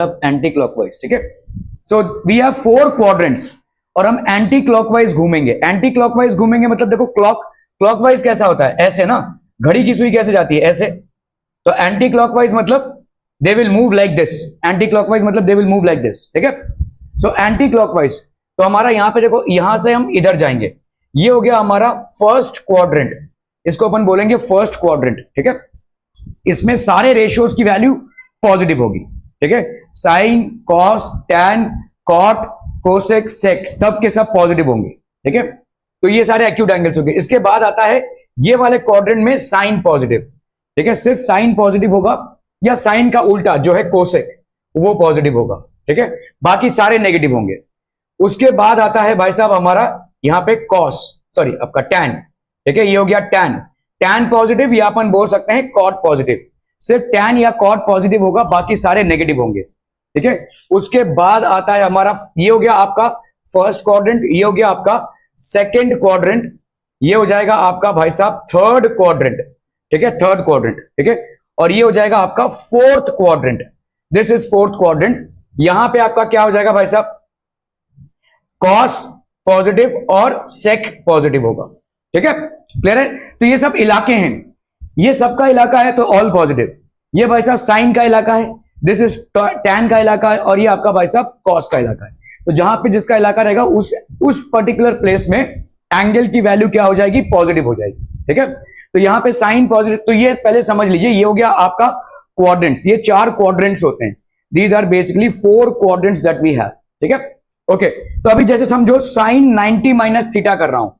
Anti clockwise, ठीक है। So we have 4 quadrants और हम एंटी क्लॉकवाइज घूमेंगे। एंटी क्लॉकवाइज घूमेंगे मतलब देखो क्लॉकवाइज कैसा होता है, ऐसे ना, घड़ी की सुई कैसे जाती है, ऐसे। तो एंटी क्लॉकवाइज मतलब they will move like this, anti clockwise मतलब they will move like this, ठीक है। सो एंटी क्लॉकवाइज, तो हमारा यहां पे देखो, यहां से हम इधर जाएंगे, ये हो गया हमारा फर्स्ट क्वाड्रेंट, इसको अपन बोलेंगे फर्स्ट क्वाड्रेंट, ठीक है। इसमें सारे रेशियोज की वैल्यू पॉजिटिव होगी, ठीक है। Sine, cos, tan, cot, cosec, sec सब के सब पॉजिटिव होंगे, ठीक है। तो ये सारे एक्यूट एंगल्स होंगे। इसके बाद आता है ये वाले क्वाड्रेंट में साइन पॉजिटिव, ठीक है, सिर्फ साइन पॉजिटिव होगा, या साइन का उल्टा जो है कोसेक वो पॉजिटिव होगा, ठीक है, बाकी सारे नेगेटिव होंगे। उसके बाद आता है भाई साहब हमारा यहां पे कॉस, सॉरी आपका टैन, ठीक है, ये हो गया टैन। टैन पॉजिटिव या अपन बोल सकते हैं कॉट पॉजिटिव, सिर्फ टैन या कॉट पॉजिटिव होगा, बाकी सारे नेगेटिव होंगे, ठीक है। उसके बाद आता है हमारा, ये हो गया आपका फर्स्ट क्वाड्रेंट, ये हो गया आपका सेकंड क्वाड्रेंट, ये हो जाएगा आपका भाई साहब थर्ड क्वाड्रेंट, ठीक है, थर्ड क्वाड्रेंट, ठीक है। और ये हो जाएगा आपका fourth quadrant, this is fourth quadrant. यहां पे आपका क्या हो जाएगा भाई साहब, कॉस पॉजिटिव और सेक पॉजिटिव होगा, ठीक है, क्लियर है। तो ये सब इलाके हैं, ये सबका इलाका है तो ऑल पॉजिटिव। ये भाई साहब साइन का इलाका है, दिस इज टैन का इलाका है, और ये आपका भाई साहब कॉस का इलाका है। तो जहां पे जिसका इलाका रहेगा उस पर्टिकुलर प्लेस में एंगल की वैल्यू क्या हो जाएगी, पॉजिटिव हो जाएगी, ठीक है। तो यहां पे साइन पॉजिटिव, तो ये पहले समझ लीजिए, ये हो गया आपका क्वाड्रेंट्स, ये 4 क्वाड्रेंट्स होते हैं, these are basically 4 quadrants that we have, ठीक है। ओके, तो अभी जैसे समझो साइन 90 माइनस थीटा कर रहा हूं,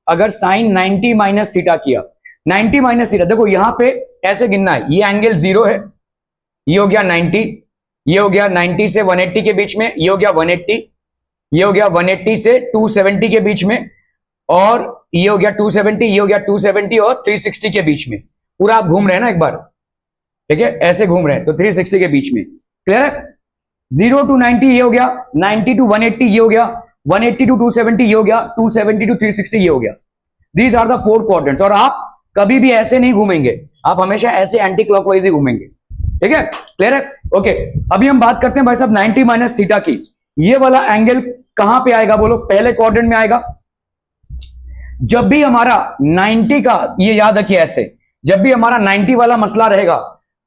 अगर साइन 90 माइनस थीटा किया, 90 माइनस थीटा, देखो यहां पे ऐसे गिनना है, ये एंगल 0 है, ये हो गया 90, ये हो गया 90 से 180 के बीच में, ये हो गया 180, ये हो गया 180 से 270 के बीच में, और ये हो गया 270, ये हो गया 270 और 360 के बीच में। पूरा आप घूम रहे हैं ना एक बार, ठीक है, ऐसे घूम रहे हैं, तो 360 के बीच में, क्लियर है। 0 to 90 ये हो गया, 90 to 180 ये हो गया, 180 to 270 ये हो गया, 270 to 360 ये हो गया। These are the 4 quadrants. और आप कभी भी ऐसे नहीं घूमेंगे, आप हमेशा ऐसे एंटी क्लॉकवाइज ही घूमेंगे, ठीक है, क्लियर है। ओके, अभी हम बात करते हैं भाई साहब 90 माइनस थीटा की। ये वाला एंगल कहां पे आएगा बोलो, पहले क्वाड्रेंट में आएगा। जब भी हमारा 90 का, ये याद रखिए ऐसे, जब भी हमारा 90 वाला मसला रहेगा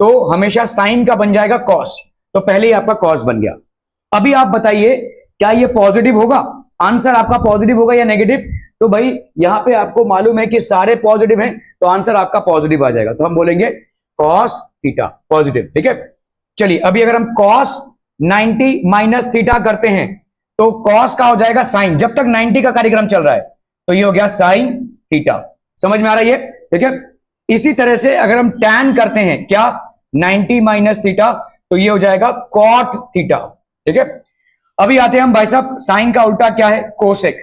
तो हमेशा साइन का बन जाएगा कॉस, तो पहले ही आपका कॉस बन गया। अभी आप बताइए क्या ये पॉजिटिव होगा, आंसर आपका पॉजिटिव होगा या नेगेटिव। तो भाई यहां पे आपको मालूम है कि सारे पॉजिटिव हैं, तो आंसर आपका पॉजिटिव आ जाएगा, तो हम बोलेंगे कॉस थीटा पॉजिटिव, ठीक है। चलिए अभी अगर हम कॉस 90 माइनस थीटा करते हैं तो कॉस का हो जाएगा साइन, जब तक 90 का कार्यक्रम चल रहा है, तो ये हो गया साइन थीटा। समझ में आ रहा है, ठीक है। इसी तरह से अगर हम टैन करते हैं, क्या 90 माइनस थीटा, तो ये हो जाएगा कॉट थीटा, ठीक है। अभी आते हैं हम भाई साहब, साइन का उल्टा क्या है, कोसेक।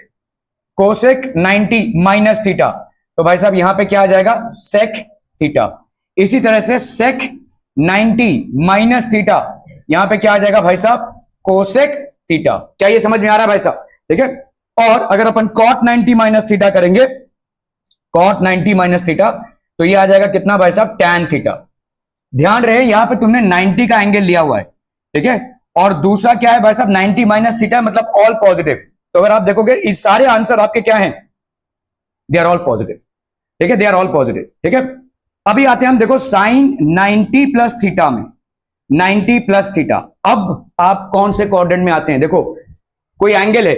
कोसेक 90 माइनस थीटा, तो भाई साहब यहां पे क्या आ जाएगा, सेक थीटा। इसी तरह से सेक 90 माइनस थीटा, यहां पे क्या आ जाएगा भाई साहब, कोसेक थीटा। क्या ये समझ में आ रहा है भाई साहब, ठीक है। और अगर अपन कॉट 90 माइनस थीटा करेंगे, कॉट 90 माइनस थीटा, तो ये आ जाएगा कितना भाई साहब, टैन थीटा। ध्यान रहे यहां पे तुमने 90 का एंगल लिया हुआ है, ठीक है, और दूसरा क्या है भाई साहब 90 माइनस थीटा मतलब ऑल पॉजिटिव। तो अगर आप देखोगे इस सारे आंसर आपके क्या हैं, दे आर ऑल पॉजिटिव, ठीक है, दे आर ऑल पॉजिटिव, ठीक है। अभी आते हैं हम, देखो साइन 90 प्लस थीटा में, 90 प्लस थीटा। अब आप कौन से क्वाड्रेंट में आते हैं, देखो कोई एंगल है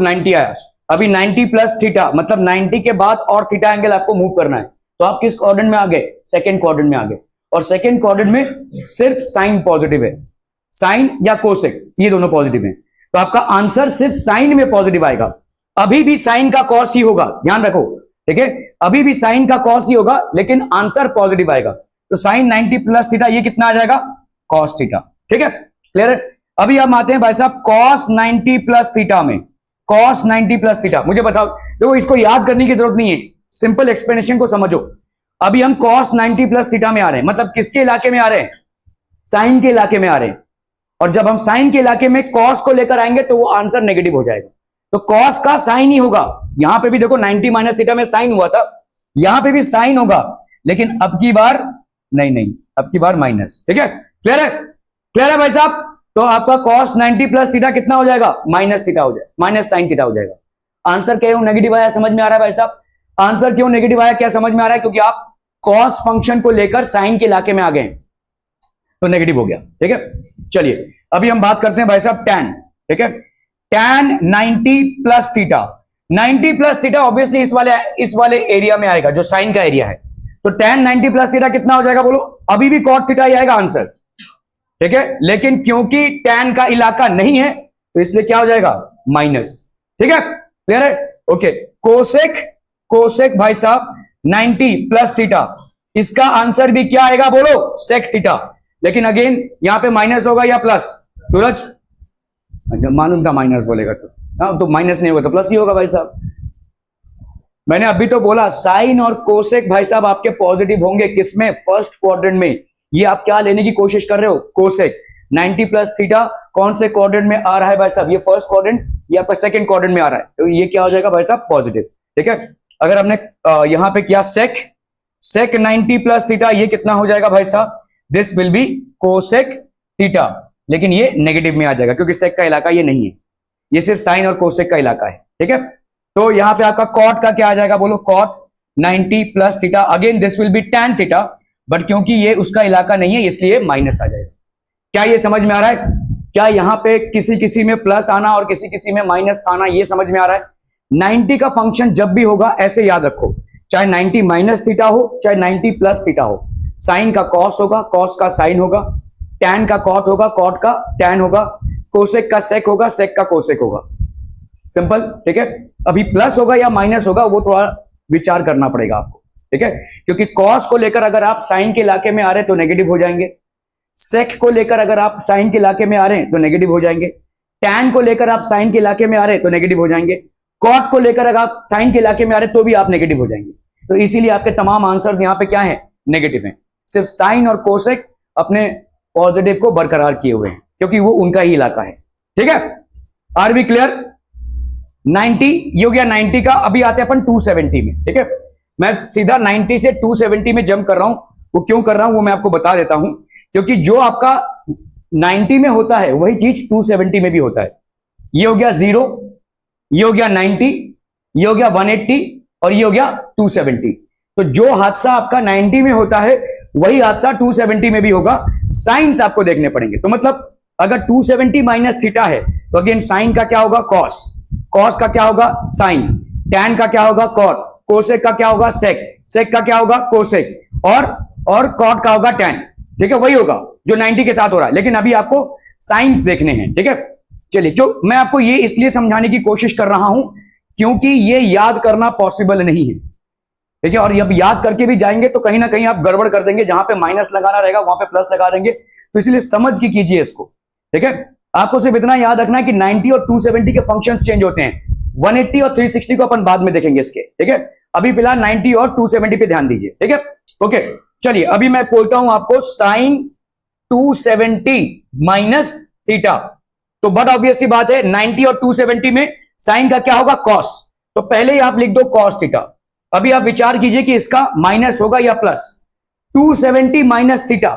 90 आया, अभी 90 प्लस थीटा मतलब 90 के बाद और थीटा एंगल आपको मूव करना है, तो आप किस क्वाड्रेंट में आ गए, सेकंड क्वाड्रेंट में आ गए। और सेकंड क्वाड्रेंट में सिर्फ साइन पॉजिटिव है, साइन या कोसेक ये दोनों पॉजिटिव हैं, तो आपका आंसर सिर्फ साइन में पॉजिटिव आएगा। अभी भी साइन का कॉस ही होगा, ध्यान रखो, ठीक है, अभी भी साइन का कॉस ही होगा, लेकिन आंसर पॉजिटिव आएगा। तो साइन 90 प्लस थीटा ये कितना आ जाएगा, कॉस थीटा, ठीक है, क्लियर है। अभी हम आते हैं भाई साहब कॉस 90 प्लस थीटा में, कॉस 90 प्लस थीटा। मुझे बताओ, देखो इसको याद करने की जरूरत नहीं है, सिंपल एक्सप्लेनेशन को समझो। अभी हम कॉस 90 प्लस थीटा में आ रहे हैं, मतलब किसके इलाके में आ रहे हैं, साइन के इलाके में आ रहे हैं। और जब हम साइन के इलाके में कॉस को लेकर आएंगे तो वो आंसर नेगेटिव हो जाएगा, तो कॉस का साइन ही होगा। यहां पे भी देखो 90 माइनस थीटा में साइन हुआ था, यहां पे भी साइन होगा, लेकिन अब की बार नहीं, अब की बार माइनस, ठीक है, क्लियर है, क्लियर है भाई साहब। तो आपका cos 90 प्लस थीटा कितना हो जाएगा, माइनस थीटा हो जाएगा, माइनस साइन थीटा हो जाएगा। आंसर क्यों नेगेटिव आया समझ में आ रहा है भाई साहब? आंसर क्यों नेगेटिव आया क्या समझ में आ रहा है? क्योंकि आप cos फंक्शन को लेकर साइन के इलाके में आ गए, तो नेगेटिव हो गया। ठीक है, चलिए अभी हम बात करते हैं भाई साहब tan। ठीक है, tan 90 plus theta, 90 plus theta obviously इस वाले एरिया में आएगा जो साइन का एरिया है। तो tan 90 प्लस थीटा कितना हो जाएगा बोलो? अभी भी cot थीटा ही आएगा आंसर। ठीक है, लेकिन क्योंकि tan का इलाका नहीं है तो इसलिए क्या हो जाएगा, माइनस। ठीक है, क्लियर है? ओके, कोसेक भाई साहब 90 प्लस थीटा, इसका आंसर भी क्या आएगा बोलो, सेक थीटा। लेकिन अगेन यहां पे माइनस होगा या प्लस? सूरज मालूम था माइनस बोलेगा तो माइनस नहीं होगा तो प्लस ही होगा भाई साहब। मैंने अभी तो बोला साइन और कोसेक भाई साहब आपके पॉजिटिव होंगे, किसमें, फर्स्ट क्वाड्रेंट में। ये आप क्या लेने की कोशिश कर रहे हो, कोसेक 90 प्लस थीटा कौन से क्वाड्रेंट में आ रहा है भाई साहब, ये फर्स्ट क्वाड्रेंट या आपका सेकंड क्वाड्रेंट में आ रहा है, तो ये क्या हो जाएगा भाई साहब, पॉजिटिव। ठीक है, अगर हमने यहां पे किया सेक 90 प्लस थीटा, ये कितना हो जाएगा भाई साहब, this will be cosec theta, लेकिन ये नेगेटिव में आ जाएगा क्योंकि सेक का इलाका ये नहीं है, ये सिर्फ साइन और कोसेक का इलाका है। ठीक है, तो यहां पे आपका कॉट का क्या आ जाएगा बोलो, cot 90 plus theta, again this will be tan theta, but क्योंकि ये उसका इलाका नहीं है इसलिए माइनस आ जाएगा। क्या ये समझ में आ रहा है? क्या यहां पे किसी में प्लस आना और किसी में माइनस आना ये समझ में आ रहा है? 90 का फंक्शन जब भी होगा ऐसे याद रखो, चाहे 90 माइनस थीटा हो चाहे 90 प्लस थीटा हो, साइन का कॉस होगा, कॉस का साइन होगा, टैन का कॉट होगा, कॉट का टैन होगा, कोसेक का सेक होगा, सेक का कोसेक होगा। सिंपल। ठीक है, अभी प्लस होगा या माइनस होगा वो थोड़ा विचार करना पड़ेगा आपको। ठीक है, क्योंकि कॉस को लेकर अगर आप साइन के इलाके में आ रहे हैं तो नेगेटिव हो जाएंगे, सेक को लेकर अगर आप साइन के इलाके में आ रहे हैं तो नेगेटिव हो जाएंगे, टैन को लेकर आप साइन के इलाके में आ रहे हैं तो नेगेटिव हो जाएंगे, कॉट को लेकर अगर आप साइन के इलाके में आ रहे हैं तो भी आप नेगेटिव हो जाएंगे। तो इसीलिए आपके तमाम आंसर्स यहां पे क्या है, नेगेटिव हैं। सिर्फ साइन और कोसेक अपने पॉजिटिव को बरकरार किए हुए हैं क्योंकि वो उनका ही इलाका है। ठीक है, आर वी क्लियर? 90 ये हो गया 90 का। अभी आते हैं अपन 270 में। ठीक है, मैं सीधा 90 से 270 में जंप कर रहा हूं। वो क्यों कर रहा हूं वो मैं आपको बता देता हूं, क्योंकि जो आपका 90 में होता है वही चीज 270 में भी होता है। ये हो गया 0, ये हो गया 90, ये हो गया 180 और ये हो गया 270। तो जो हादसा आपका 90 में होता है वही हादसा 270 में भी होगा। साइंस आपको देखने पड़ेंगे। तो मतलब अगर 270 माइनस थीटा है तो अगेन साइन का क्या होगा, कॉस, कॉस का क्या होगा, साइन, टैन का क्या होगा, कॉट, कोसेक का क्या होगा, सेक, सेक का क्या होगा, कोसेक, और कॉट का होगा टैन। ठीक है, वही होगा जो 90 के साथ हो रहा है, लेकिन अभी आपको साइंस देखने हैं। ठीक है, चलिए, जो मैं आपको ये इसलिए समझाने की कोशिश कर रहा हूं क्योंकि ये याद करना पॉसिबल नहीं है। ठीक है, और अब याद करके भी जाएंगे तो कहीं ना कहीं आप गड़बड़ कर देंगे, जहां पे माइनस लगाना रहेगा वहां पे प्लस लगा देंगे। तो इसलिए समझ के कीजिए इसको। ठीक है, आपको सिर्फ इतना याद रखना है कि 90 और 270 के फंक्शंस चेंज होते हैं। 180 और 360 को अपन बाद में देखेंगे इसके। ठीक है, अभी फिलहाल 90 और 270 पे ध्यान दीजिए। ठीक है, ओके, चलिए अभी मैं बोलता हूं आपको साइन 270 माइनस थीटा। तो बट ऑब्वियस सी बात है 90 और 270 में साइन का क्या होगा, कॉस। तो पहले ही आप लिख दो कॉस थीटा। अभी आप विचार कीजिए कि इसका माइनस होगा या प्लस। 270 माइनस थीटा,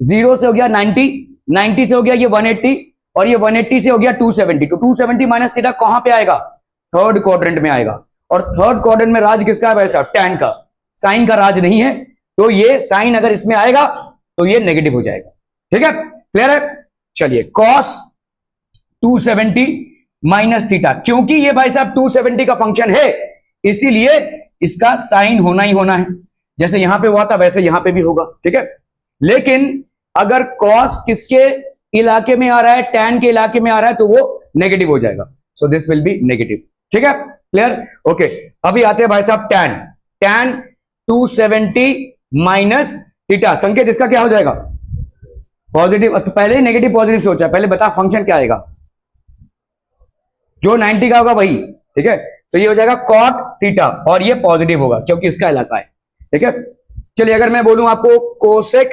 0 से हो गया 90, 90 से हो गया ये 180 और ये 180 से हो गया 270। तो 270 माइनस थीटा कहां पे आएगा, थर्ड क्वाड्रेंट में आएगा। और थर्ड क्वाड्रेंट में राज किसका है भाई साहब, टैन का, साइन का राज नहीं है। तो ये साइन अगर इसमें आएगा तो ये नेगेटिव हो जाएगा। ठीक है, क्लियर है? चलिए, कॉस 270 माइनस थीटा, क्योंकि ये भाई साहब 270 का फंक्शन है इसीलिए इसका साइन होना ही होना है। जैसे यहां पे हुआ था वैसे यहां पे भी होगा। ठीक है, लेकिन अगर कॉस किसके इलाके में आ रहा है, टैन के इलाके में आ रहा है तो वो नेगेटिव हो जाएगा। सो दिस विल बी नेगेटिव। ठीक है, क्लियर? ओके, अभी आते हैं भाई साहब टैन। टैन 270 माइनस थीटा, संकेत इसका क्या हो जाएगा, पॉजिटिव। तो पहले ही नेगेटिव पॉजिटिव सोचा, पहले बता फंक्शन क्या आएगा, जो 90 का होगा वही। ठीक है, तो ये हो जाएगा कॉट थीटा और ये पॉजिटिव होगा क्योंकि इसका इलाका है। ठीक है, चलिए अगर मैं बोलूं आपको कोसेक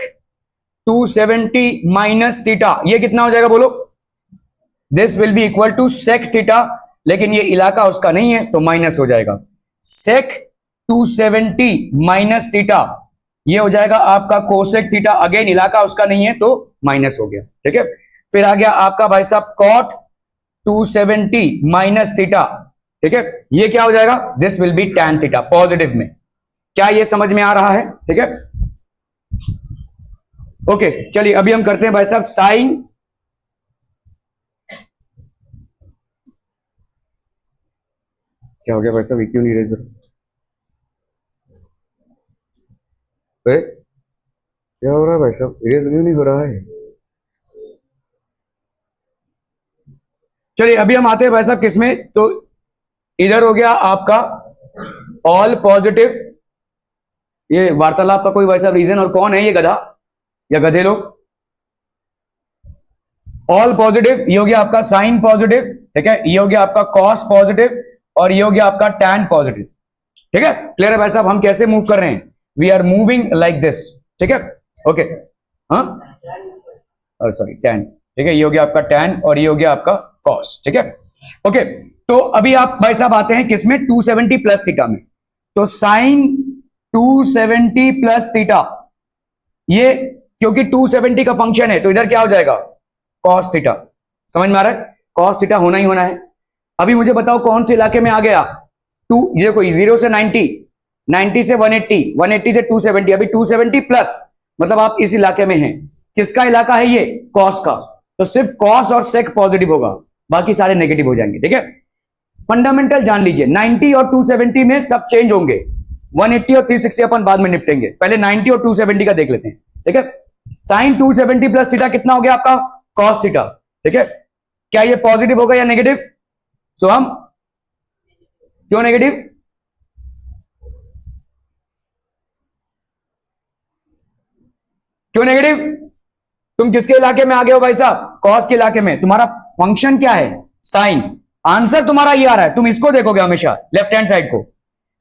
270 माइनस थीटा, ये कितना हो जाएगा बोलो, this will be equal to sec theta, लेकिन ये इलाका उसका नहीं है तो माइनस हो जाएगा। सेक 270 माइनस थीटा, ये हो जाएगा आपका कोसेक थीटा, अगेन इलाका उसका नहीं है तो माइनस हो गया। ठीक है, फिर आ गया आपका भाई साहब cot 270 माइनस थीटा, ठीक है, ये क्या हो जाएगा, this will be tan theta positive में। क्या ये समझ में आ रहा है, ठीक है। ओके चलिए अभी हम करते हैं भाई साहब साइन, क्या हो गया भाई साहब, क्यों नहीं इरेजर, क्या हो रहा है भाई साहब, इरेज क्यों नहीं हो रहा है। चलिए अभी हम आते हैं भाई साहब किसमें, तो इधर हो गया आपका ऑल पॉजिटिव, ये वार्तालाप का कोई भाई साहब रीजन, और कौन है ये गधा या गधे लोग, ऑल पॉजिटिव, ये हो गया आपका साइन पॉजिटिव, ठीक है, ये हो गया आपका कॉस पॉजिटिव, और ये हो गया आपका टैन पॉजिटिव, ठीक है। क्लियर है भाई साहब, हम कैसे मूव कर रहे हैं, we are moving like this, ठीक है, ओके, हाँ सॉरी टैन, ठीक है, ये हो गया आपका टैन और ये हो गया आपका कॉस, ठीक है, ओके। तो अभी आप भाई साहब आते हैं किसमें, 270 प्लस थीटा में, तो साइन 270 प्लस थीटा, ये क्योंकि 270 का फंक्शन है तो इधर क्या हो जाएगा, कॉस थीटा, समझ में आ रहा है, कॉस थीटा होना ही होना है। अभी मुझे बताओ कौन से इलाके में आ गया, ये देखो 0 से 90, 90 से 180, 180 से 270, अभी 270 प्लस, मतलब आप इस इलाके में हैं, किसका इलाका है ये, कॉस का, तो सिर्फ कॉस और सेक पॉजिटिव होगा, बाकी सारे नेगेटिव हो जाएंगे, ठीक है। फंडामेंटल जान लीजिए, 90 और 270 में सब चेंज होंगे, 180 और 360 अपन बाद में निपटेंगे, पहले 90 और 270 का देख लेते हैं, ठीक है। साइन 270 प्लस थीटा कितना हो गया आपका, कॉस थीटा, ठीक है। क्या ये पॉजिटिव होगा या नेगेटिव, सो हम क्यों नेगेटिव, क्यों नेगेटिव, तुम किसके इलाके में आ गए हो भाई साहब, कॉस के इलाके में, तुम्हारा फंक्शन क्या है, साइन, आंसर तुम्हारा ये आ रहा है, तुम इसको देखोगे हमेशा लेफ्ट हैंड साइड को,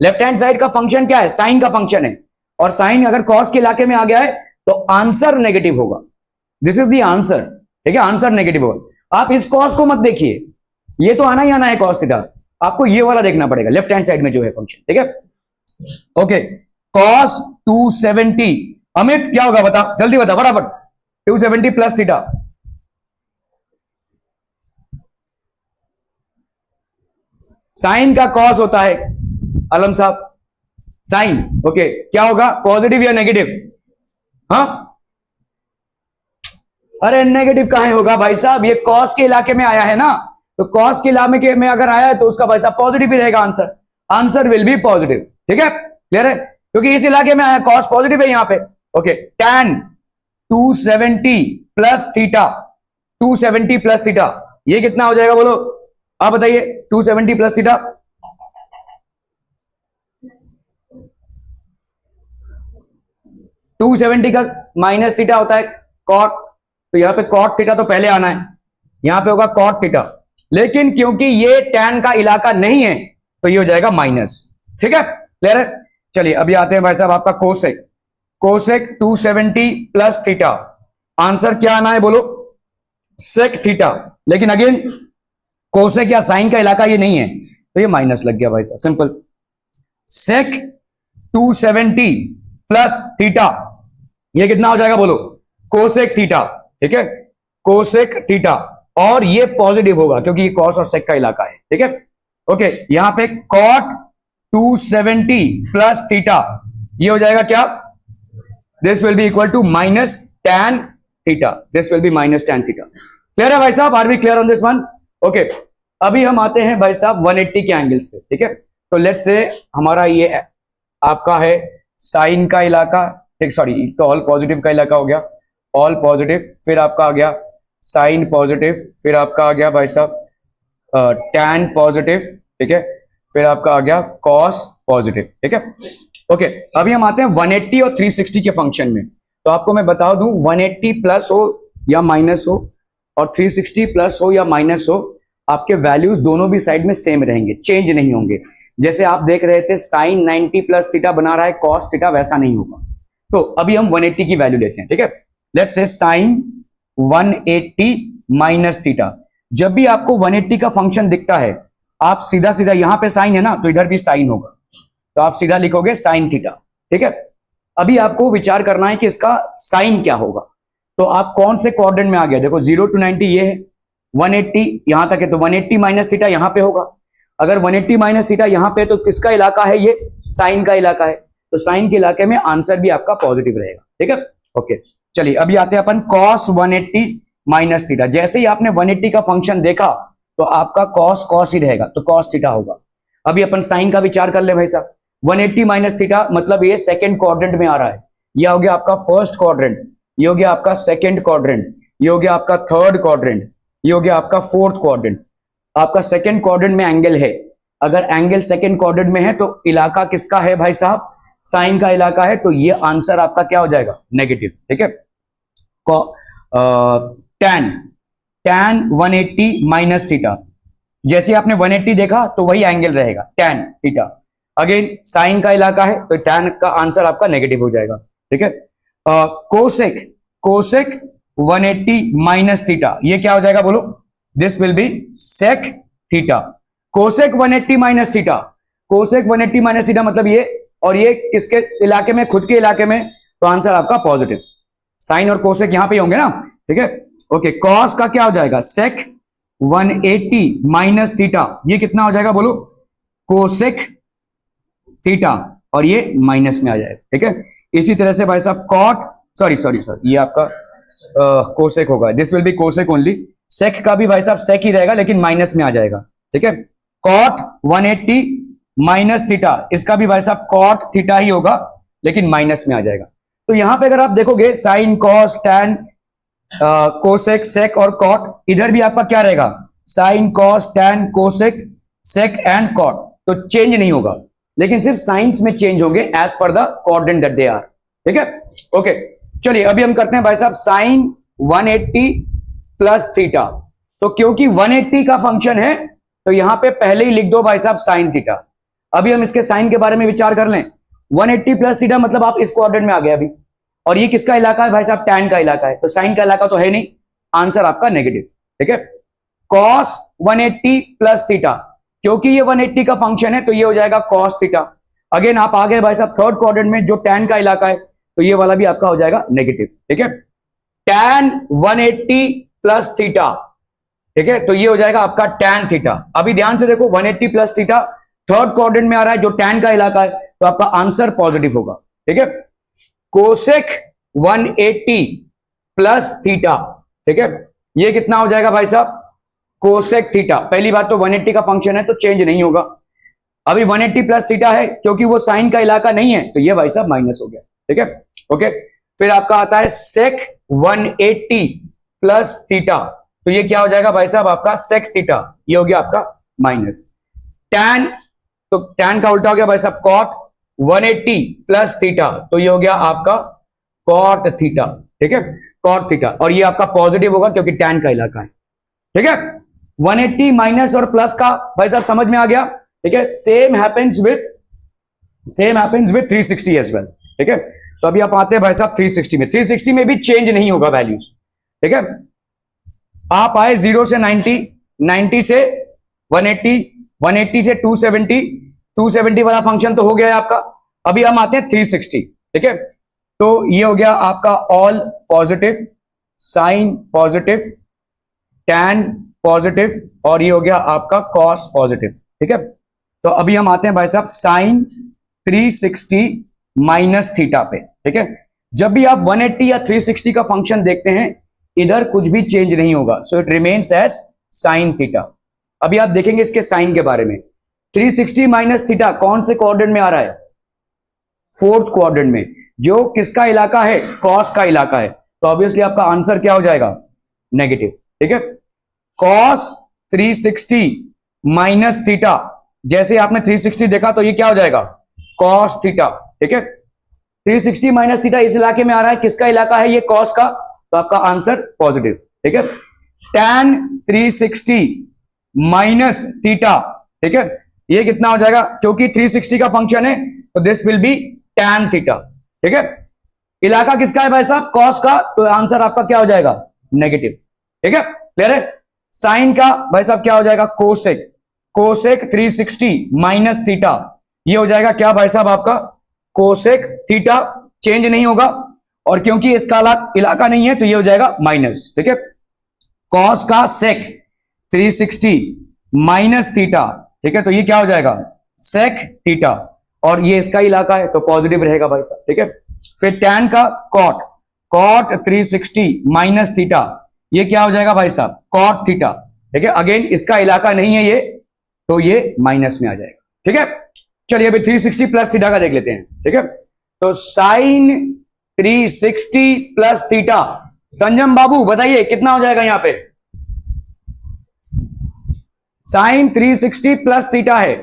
लेफ्ट हैंड साइड का फंक्शन क्या है, साइन का फंक्शन है, और साइन अगर कॉस के इलाके में आ गया है तो आंसर नेगेटिव होगा, दिस इज द आंसर, ठीक है, आंसर नेगेटिव होगा। आप इस कॉस को मत देखिए, ये तो आना ही आना है कॉस थीटा, आपको ये वाला देखना पड़ेगा लेफ्ट हैंड साइड में जो है फंक्शन, ठीक है, ओके। कॉस 270, अमित क्या होगा बता, जल्दी बता फटाफट, 270 प्लस थीटा, साइन का कॉस होता है आलम साहब, साइन, ओके, क्या होगा, पॉजिटिव या नेगेटिव, हाँ, अरे नेगेटिव कहां होगा भाई साहब, ये कॉस के इलाके में आया है ना, तो कॉस के इलाके में अगर आया है तो उसका भाई साहब पॉजिटिव ही रहेगा answer, answer will be positive, ठीक है, क्लियर है, क्योंकि इस इलाके में आया, कॉस पॉजिटिव है यहां पे, okay. Tan 270 plus theta, 270 plus theta, ये कितना हो जाएगा बोलो, आप बताइए, 270 प्लस थीटा, टू 270 का माइनस थीटा होता है कॉट, तो यहां पे कॉट थीटा तो पहले आना है, यहां पे होगा कॉट थीटा, लेकिन क्योंकि ये टैन का इलाका नहीं है तो ये हो जाएगा माइनस, ठीक है, क्लियर है। चलिए अभी आते हैं भाई साहब आपका cosec, cosec 270 plus theta, answer क्या आना है बोलो, सेक थीटा, लेकिन अगेन कोसेक या साइन का इलाका ये नहीं है तो ये माइनस लग गया भाई साहब, सिंपल, सेक 270 प्लस थीटा, ये कितना हो जाएगा बोलो, कोसेक थीटा, ठीक है, कोसेक थीटा, और ये पॉजिटिव होगा क्योंकि ये कॉस और सेक का इलाका है, ठीक है, ओके। यहां पे कॉट 270 प्लस थीटा, ये हो जाएगा क्या, this will be equal to minus tan theta, this will be minus tan theta, clear है भाई साहब, are we clear on this one, okay. अभी हम आते हैं भाई साहब 180 के एंगल्स पे, ठीक है, तो लेट्स से हमारा ये आपका है साइन का इलाका, ठीक, सॉरी तो ऑल पॉजिटिव का इलाका हो गया, ऑल पॉजिटिव, फिर आपका आ गया साइन पॉजिटिव, फिर आपका आ गया भाई साहब टैन पॉजिटिव, ठीक है, फिर आपका आ गया कॉस पॉजिटिव, ठीक है, ओके। अभी हम आते हैं 180 और 360 के फंक्शन में, तो आपको मैं बता दूं 180 प्लस हो या माइनस हो और 360 प्लस हो या माइनस हो, आपके वैल्यूज दोनों भी साइड में सेम रहेंगे, चेंज नहीं होंगे। जैसे आप देख रहे थे साइन 90 प्लस थीटा बना रहा है कॉस थीटा, वैसा नहीं होगा। तो अभी हम 180 की वैल्यू लेते हैं, ठीक है, let's say sign 180 minus theta, जब भी आपको 180 का फंक्शन दिखता है आप सीधा सीधा, यहां पे साइन है ना तो इधर भी साइन होगा, तो आप सीधा लिखोगे साइन थीटा, ठीक है। अभी आपको विचार करना है कि इसका साइन क्या होगा, तो आप कौन से क्वाड्रेंट में आ गया? देखो 0 to 90 ये है, 180 यहां तक है, तो 180 माइनस थीटा यहां पे होगा। अगर 180 माइनस थीटा यहां पे, तो किसका इलाका है? ये साइन का इलाका है, तो साइन के इलाके में आंसर भी आपका पॉजिटिव रहेगा। ठीक है, ओके। चलिए अभी आते हैं अपन cos 180 माइनस थीटा। जैसे ही आपने 180 का फंक्शन देखा तो आपका cos ही रहेगा, तो cos थीटा होगा। अभी अपन साइन का विचार कर ले भाई साहब। 180 माइनस थीटा मतलब ये सेकेंड क्वाड्रेंट में आ रहा है, ये हो गया आपका फर्स्ट क्वाड्रेंट, ये हो गया आपका सेकेंड क्वाड्रेंट, ये हो गया आपका थर्ड क्वाड्रेंट, ये हो गया आपका फोर्थ क्वाड्रेंट। आपका सेकेंड क्वाड्रेंट में एंगल है, अगर एंगल सेकेंड क्वाड्रेंट में है तो इलाका किसका है भाई साहब? साइन का इलाका है, तो ये आंसर आपका क्या हो जाएगा? नेगेटिव। ठीक है, tan 180 माइनस थीटा, जैसे आपने 180 देखा तो वही एंगल रहेगा tan थीटा। अगेन साइन का इलाका है, तो tan का आंसर आपका नेगेटिव हो जाएगा। ठीक है, कोसेक 180 माइनस थीटा, ये क्या हो जाएगा बोलो? This will be sec theta. Cosec 180 minus theta, cosec 180 minus theta मतलब ये, और ये किसके इलाके में? खुद के इलाके में, तो आंसर आपका पॉजिटिव। साइन और कोसेक यहां पे होंगे ना। ठीक है, ओके। कॉस का क्या हो जाएगा? सेक 180 माइनस थीटा, ये कितना हो जाएगा बोलो? कोसेक थीटा, और ये माइनस में आ जाएगा। ठीक है, इसी तरह से भाई साहब कॉट, सॉरी ये आपका कोसेक होगा, this will be cosec only. Sec का भी भाई साहब सेक ही रहेगा, लेकिन माइनस में आ जाएगा। ठीक है, कॉट 180 माइनस थीटा, इसका भी भाई साहब कॉट थीटा ही होगा, लेकिन माइनस में आ जाएगा। तो यहां पे अगर आप देखोगे sine, cos, tan, cosec, sec और कॉट, इधर भी आपका क्या रहेगा? Sine, cos, tan, cosec, sec and cot, तो चेंज नहीं होगा, लेकिन सिर्फ साइंस में चेंज होंगे as per the quadrant that they are. ठीक है, ओके। चलिए अभी हम करते हैं भाई साहब साइन 180 प्लस थीटा। तो क्योंकि 180 का फंक्शन है, तो यहां पे पहले ही लिख दो भाई साहब साइन थीटा। अभी हम इसके साइन के बारे में विचार कर लें। 180 प्लस थीटा मतलब आप इस क्वाड्रेंट में आ गए अभी, और ये किसका इलाका है भाई साहब? टैन का इलाका है, तो साइन का इलाका तो है नहीं, आंसर आपका नेगेटिव। ठीक है, कॉस 180 प्लस थीटा, क्योंकि ये 180 का फंक्शन है, तो ये हो जाएगा कॉस थीटा। अगेन आप आ गए भाई साहब थर्ड क्वाड्रेंट में, जो टैन का इलाका है, तो ये वाला भी आपका हो जाएगा नेगेटिव। ठीक है, टैन 180 प्लस थीटा, ठीक है, तो ये हो जाएगा आपका टैन थीटा। अभी ध्यान से देखो, 180 प्लस थीटा थर्ड क्वाड्रेंट में आ रहा है, जो टैन का इलाका है, तो आपका आंसर पॉजिटिव होगा। ठीक है, कोसेक 180 प्लस थीटा, ठीक है, ये कितना हो जाएगा भाई साहब? Cosec theta. पहली बात तो 180 का फंक्शन है, तो चेंज नहीं होगा। अभी 180 प्लस थीटा है, क्योंकि वो साइन का इलाका नहीं है, तो ये भाई साहब माइनस हो गया। ठीक है, ओके। फिर आपका आता है सेक 180 प्लस थीटा, तो ये क्या हो जाएगा भाई साहब? आपका सेक थीटा, ये हो गया आपका माइनस। टैन, तो टैन का उल्टा हो गया भाई साहब कॉट 180 प्लस थीटा, तो ये हो गया आपका कॉट थीटा। ठीक है, कॉट थीटा, और ये आपका पॉजिटिव होगा क्योंकि टैन का इलाका है। ठीक है, 180 माइनस और प्लस का भाई साहब समझ में आ गया। ठीक है, same happens with 360 as well. ठीक है, तो अभी आप आते हैं भाई साहब 360 में। 360 में भी चेंज नहीं होगा वैल्यूज। ठीक है, आप आए 0 से 90, 90 से 180, 180 से 270, 270 वाला फंक्शन तो हो गया है आपका। अभी हम आते हैं 360। ठीक है, तो ये हो गया आपका all positive, sine positive, tan positive, और ये हो गया आपका कॉस पॉजिटिव। ठीक है, तो अभी हम आते हैं भाई साहब साइन 360 माइनस थीटा पे। ठीक है, जब भी आप 180 या 360 का फंक्शन देखते हैं, इधर कुछ भी चेंज नहीं होगा, so it remains as sine theta. अभी आप देखेंगे इसके साइन के बारे में। 360 माइनस थीटा कौन से क्वाड्रेंट में आ रहा है? फोर्थ क्वाड्रेंट में, जो किसका इलाका है? कॉस का इलाका है, तो ऑब्वियसली आपका आंसर क्या हो जाएगा? नेगेटिव। ठीक है, कॉस 360 माइनस थीटा, जैसे आपने 360 देखा तो ये क्या हो जाएगा? Cos theta. ठीक है, 360 माइनस थीटा इस इलाके में आ रहा है, किसका इलाका है? ये कॉस का, तो आपका आंसर पॉजिटिव। ठीक है, टैन 360 माइनस थीटा, ठीक है, ये कितना हो जाएगा? क्योंकि 360 का फंक्शन है, तो this will B tan theta. ठीक है, इलाका किसका है भाई साहब? कॉस का, तो आंसर आपका क्या हो जाएगा? नेगेटिव। ठीक है, क्लियर है? साइन का भाई साहब क्या हो जाएगा? कोसेक, कोसेक 360 माइनस थीटा, ये हो जाएगा क्या भाई साहब? आपका कोसेक थीटा, चेंज नहीं होगा। और क्योंकि इसका इलाका नहीं है तो ये हो जाएगा माइनस, ठीक है। कॉस का सेक 360 माइनस थीटा, ठीक है, तो ये क्या हो जाएगा सेक थीटा, और ये इसका इलाका है तो पॉजिटिव रहेगा भाई साहब, ठीक है। फिर टैन का कॉट, कॉट 360 माइनस थीटा, ये क्या हो जाएगा भाई साहब कॉट थीटा, ठीक है। अगेन इसका इलाका नहीं है ये, तो ये माइनस में आ जाएगा, ठीक है। चलिए अभी 360 प्लस थीटा का देख लेते हैं, ठीक है। तो साइन 360 प्लस थीटा, संजम बाबू बताइए कितना हो जाएगा यहां पे। साइन 360 प्लस थीटा है,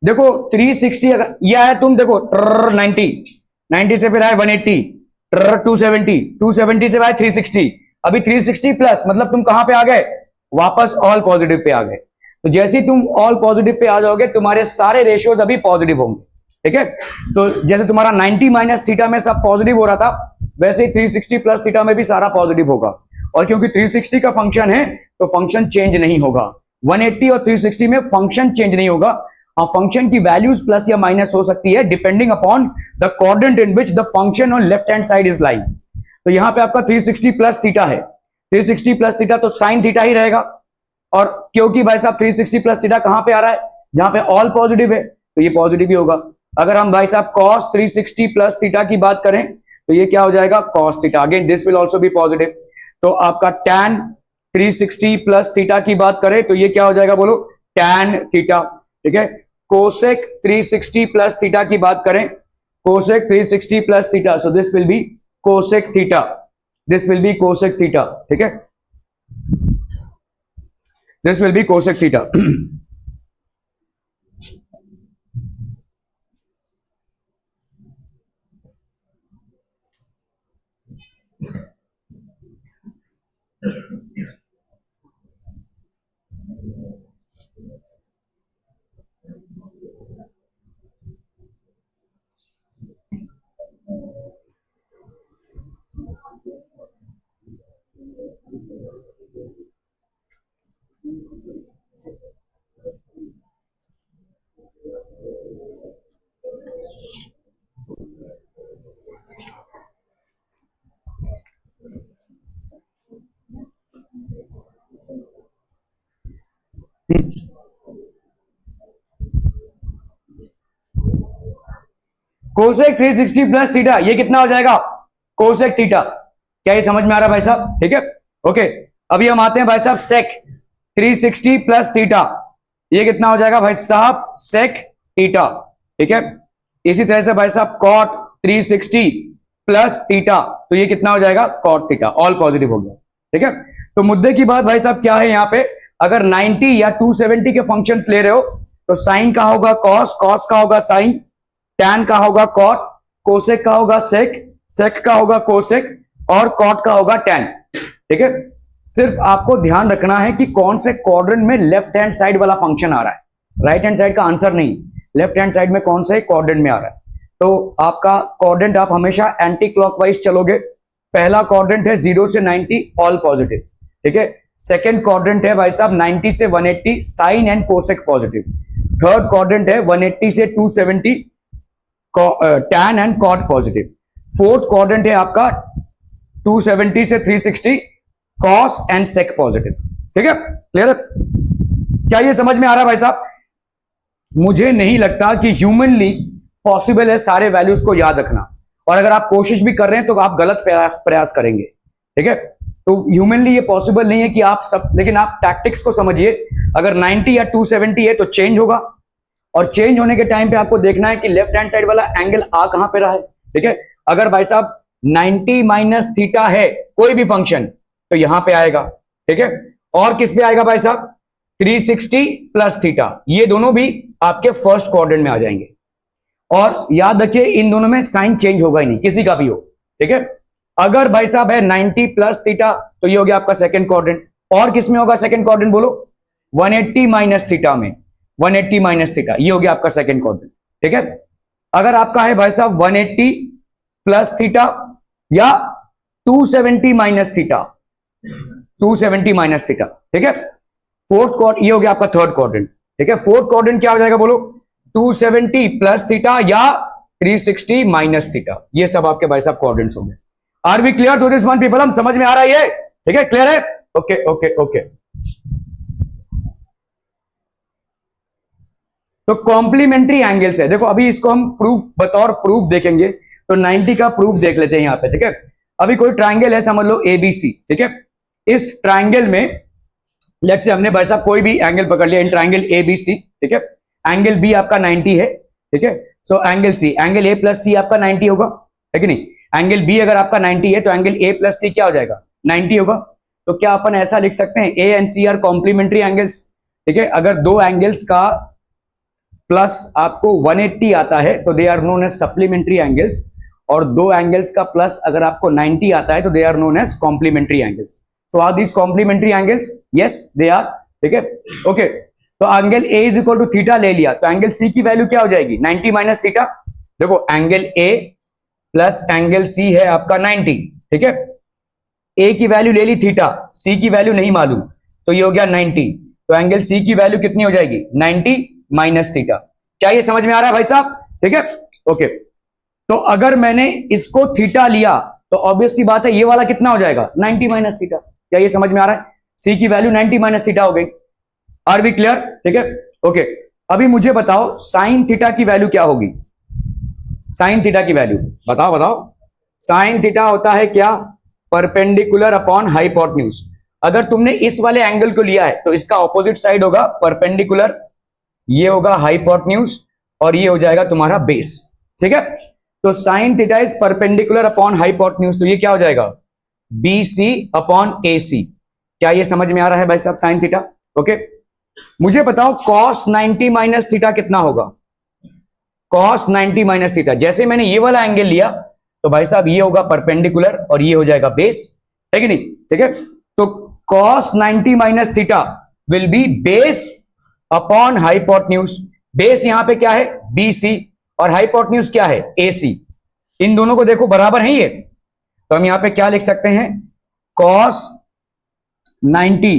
देखो 360 अगर यह है, तुम देखो 90 से फिर आए 180, 270 से आए 360, अभी 360 प्लस मतलब तुम कहां पे आ गए, वापस ऑल पॉजिटिव पे आ गए। तो जैसे ही तुम ऑल पॉजिटिव पे आ जाओगे तुम्हारे सारे रेशियोज अभी पॉजिटिव होंगे, ठीक है। तो जैसे तुम्हारा 90 माइनस थीटा में सब पॉजिटिव हो रहा था, वैसे ही 360 प्लस थीटा में भी सारा पॉजिटिव होगा, और क्योंकि 360 का फंक्शन है तो फंक्शन चेंज नहीं होगा। 180 और 360 में फंक्शन चेंज नहीं होगा, हाँ फंक्शन की वैल्यूज प्लस या माइनस हो सकती है depending upon the quadrant in which the function on left hand side is lying. तो यहां पे आपका 360 प्लस थीटा है, 360 प्लस थीटा तो साइन थीटा ही रहेगा, और क्योंकि भाई साहब 360 प्लस थीटा कहां पे आ रहा है, जहां पे ऑल पॉजिटिव है तो ये पॉजिटिव ही होगा। अगर हम भाई साहब cos 360 प्लस थीटा की बात करें तो ये क्या हो जाएगा cos theta, again this will also be positive. तो आपका tan 360 प्लस थीटा की बात करें तो ये क्या हो जाएगा बोलो tan थीटा, ठीक है। कोसेक 360 प्लस थीटा की बात करें, cosec 360 plus theta, so this will be cosec theta, this will be cosec theta, ठीक है, this will be cosec theta. Cosec 360 plus theta ये कितना हो जाएगा कोसेक थीटा, क्या ये समझ में आ रहा है भाई साहब, ठीक है, ओके। अभी हम आते हैं भाई साहब सेक 360 प्लस थीटा, ये कितना हो जाएगा भाई साहब सेक थीटा, ठीक है। इसी तरह से भाई साहब कॉट 360 प्लस थीटा, तो ये कितना हो जाएगा कॉट थीटा, ऑल पॉजिटिव हो गया, ठीक है। तो मुद्दे की बात भाई साहब क्या है यहाँ पे, अगर 90 या 270 के फंक्शंस ले रहे हो तो साइन का होगा कॉस, कॉस का होगा साइन, टैन का होगा कॉट, कोसेक का होगा सेक, सेक का होगा कोसेक, और कॉट का होगा टैन, ठीक है। सिर्फ आपको ध्यान रखना है कि कौन से क्वाड्रेंट में लेफ्ट हैंड साइड वाला फंक्शन आ रहा है, राइट हैंड साइड का आंसर नहीं, लेफ्ट हैंड साइड में कौन से क्वाड्रेंट में आ रहा है। तो आपका क्वाड्रेंट आप हमेशा एंटी क्लॉकवाइज चलोगे, पहला क्वाड्रेंट है 0 से 90 ऑल पॉजिटिव, ठीक है। सेकेंड क्वाड्रेंट है भाई साहब 90 से 180 sine and cosec positive, third quadrant है 180 से 270 tan and cot positive, fourth quadrant है आपका 270 से 360 कॉस एंड सेक पॉजिटिव, ठीक है, क्लियर है? क्या ये समझ में आ रहा है भाई साहब? मुझे नहीं लगता कि ह्यूमनली पॉसिबल है सारे वैल्यूज को याद रखना, और अगर आप कोशिश भी कर रहे हैं तो आप गलत प्रयास करेंगे, ठीक है। तो ह्यूमनली ये पॉसिबल नहीं है कि आप सब, लेकिन आप टैक्टिक्स को समझिए, अगर 90 या 270 है तो चेंज होगा, और चेंज होने के टाइम पे आपको देखना है कि लेफ्ट हैंड साइड वाला एंगल आ कहां पे रहा है, ठीक है। अगर भाई साहब 90 माइनस थीटा है कोई भी फंक्शन तो यहां पे आएगा, ठीक है, और किस पे आएगा भाई साहब 360 प्लस थीटा, ये दोनों भी आपके फर्स्ट क्वाड्रेंट में आ जाएंगे, और याद रखिए इन दोनों में साइन चेंज होगा ही नहीं, किसी का भी हो, ठीक है। अगर भाई साहब है 90 प्लस थीटा तो ये हो गया आपका सेकंड क्वाड्रेंट, और किसमें होगा सेकंड क्वाड्रेंट बोलो 180 माइनस थीटा में, 180 माइनस थीटा ये हो गया आपका सेकंड क्वाड्रेंट, ठीक है। अगर आपका है भाई साहब 180 प्लस थीटा या 270 माइनस थीटा, 270 माइनस थीटा, ठीक है, फोर्थ क्वाड्रेंट ये हो गया आपका थर्ड क्वाड्रेंट, ठीक है। फोर्थ क्वाड्रेंट क्या हो जाएगा बोलो 270 प्लस थीटा या 360 माइनस थीटा, ये सब आपके भाई साहब क्वाड्रेंट्स हो गए। Are we clear to this one people? हम समझ में आ रहा है ये? ठीक है, क्लियर है? Okay okay okay. तो कॉम्प्लीमेंट्री एंगल्स है, देखो अभी इसको हम प्रूफ बतौर प्रूफ देखेंगे, तो 90 का प्रूफ देख लेते हैं यहां पे। ठीक है, अभी कोई ट्राइंगल है समझ लो एबीसी। ठीक है, इस ट्राइंगल में लेट्स से हमने भाई साहब कोई भी एंगल पकड़ लिया इन ट्राइंगल एबीसी। ठीक है, एंगल बी आपका 90 है। ठीक है, so angle C, angle A plus C आपका 90 होगा, है कि नहीं? एंगल बी अगर आपका 90 है तो एंगल ए प्लस सी क्या हो जाएगा? 90 होगा। तो क्या अपन ऐसा लिख सकते हैं A and C are complementary angles? ठीक है, अगर दो एंगल्स का प्लस आपको 180 आता है तो they are known as supplementary angles, और दो एंगल्स का प्लस अगर आपको 90 आता है तो they are known as complementary angles. So are these complementary angles? Yes they are. ठीक है, ओके। तो angle A is equal to theta ले लिया, तो एंगल सी की वैल्यू क्या हो जाएगी? 90 माइनस थीटा। देखो angle A plus angle C है आपका 90। ठीक है, ए की वैल्यू ले ली थीटा, सी की वैल्यू नहीं मालूम, तो ये हो गया 90। तो एंगल सी की वैल्यू कितनी हो जाएगी? 90 माइनस थीटा। क्या ये समझ में आ रहा है भाई साहब? ठीक है, ओके। तो अगर मैंने इसको थीटा लिया तो ऑब्वियस सी बात है ये वाला कितना हो जाएगा? 90 माइनस थीटा। क्या ये समझ में आ रहा है? सी की वैल्यू 90 माइनस थीटा हो गई। Are we clear? ठीक है, ओके। अभी मुझे बताओ साइन थीटा की वैल्यू क्या होगी? साइन थीटा की वैल्यू बताओ बताओ। साइन थीटा होता है क्या? Perpendicular upon hypotenuse. अगर तुमने इस वाले एंगल को लिया है तो इसका ऑपोजिट साइड होगा परपेंडिकुलर, ये होगा हाइपोटेन्यूज, और ये हो जाएगा तुम्हारा बेस। ठीक है, तो sine theta is perpendicular upon hypotenuse, तो ये क्या हो जाएगा? बी सी अपॉन ए सी। क्या ये समझ में आ रहा है भाई साहब साइन थीटा? ओके। मुझे बताओ कॉस 90 माइनस थीटा कितना होगा? कॉस 90 माइनस थीटा, जैसे मैंने ये वाला एंगल लिया तो भाई साहब ये होगा परपेंडिकुलर और ये हो जाएगा बेस, है कि नहीं? ठीक है, तो cos 90 minus theta will be base upon hypotenuse. Base यहां पे क्या है? बी सी, और हाइपोटेन्यूज क्या है? ए सी। इन दोनों को देखो बराबर है ये, तो हम यहां पे क्या लिख सकते हैं? Cos 90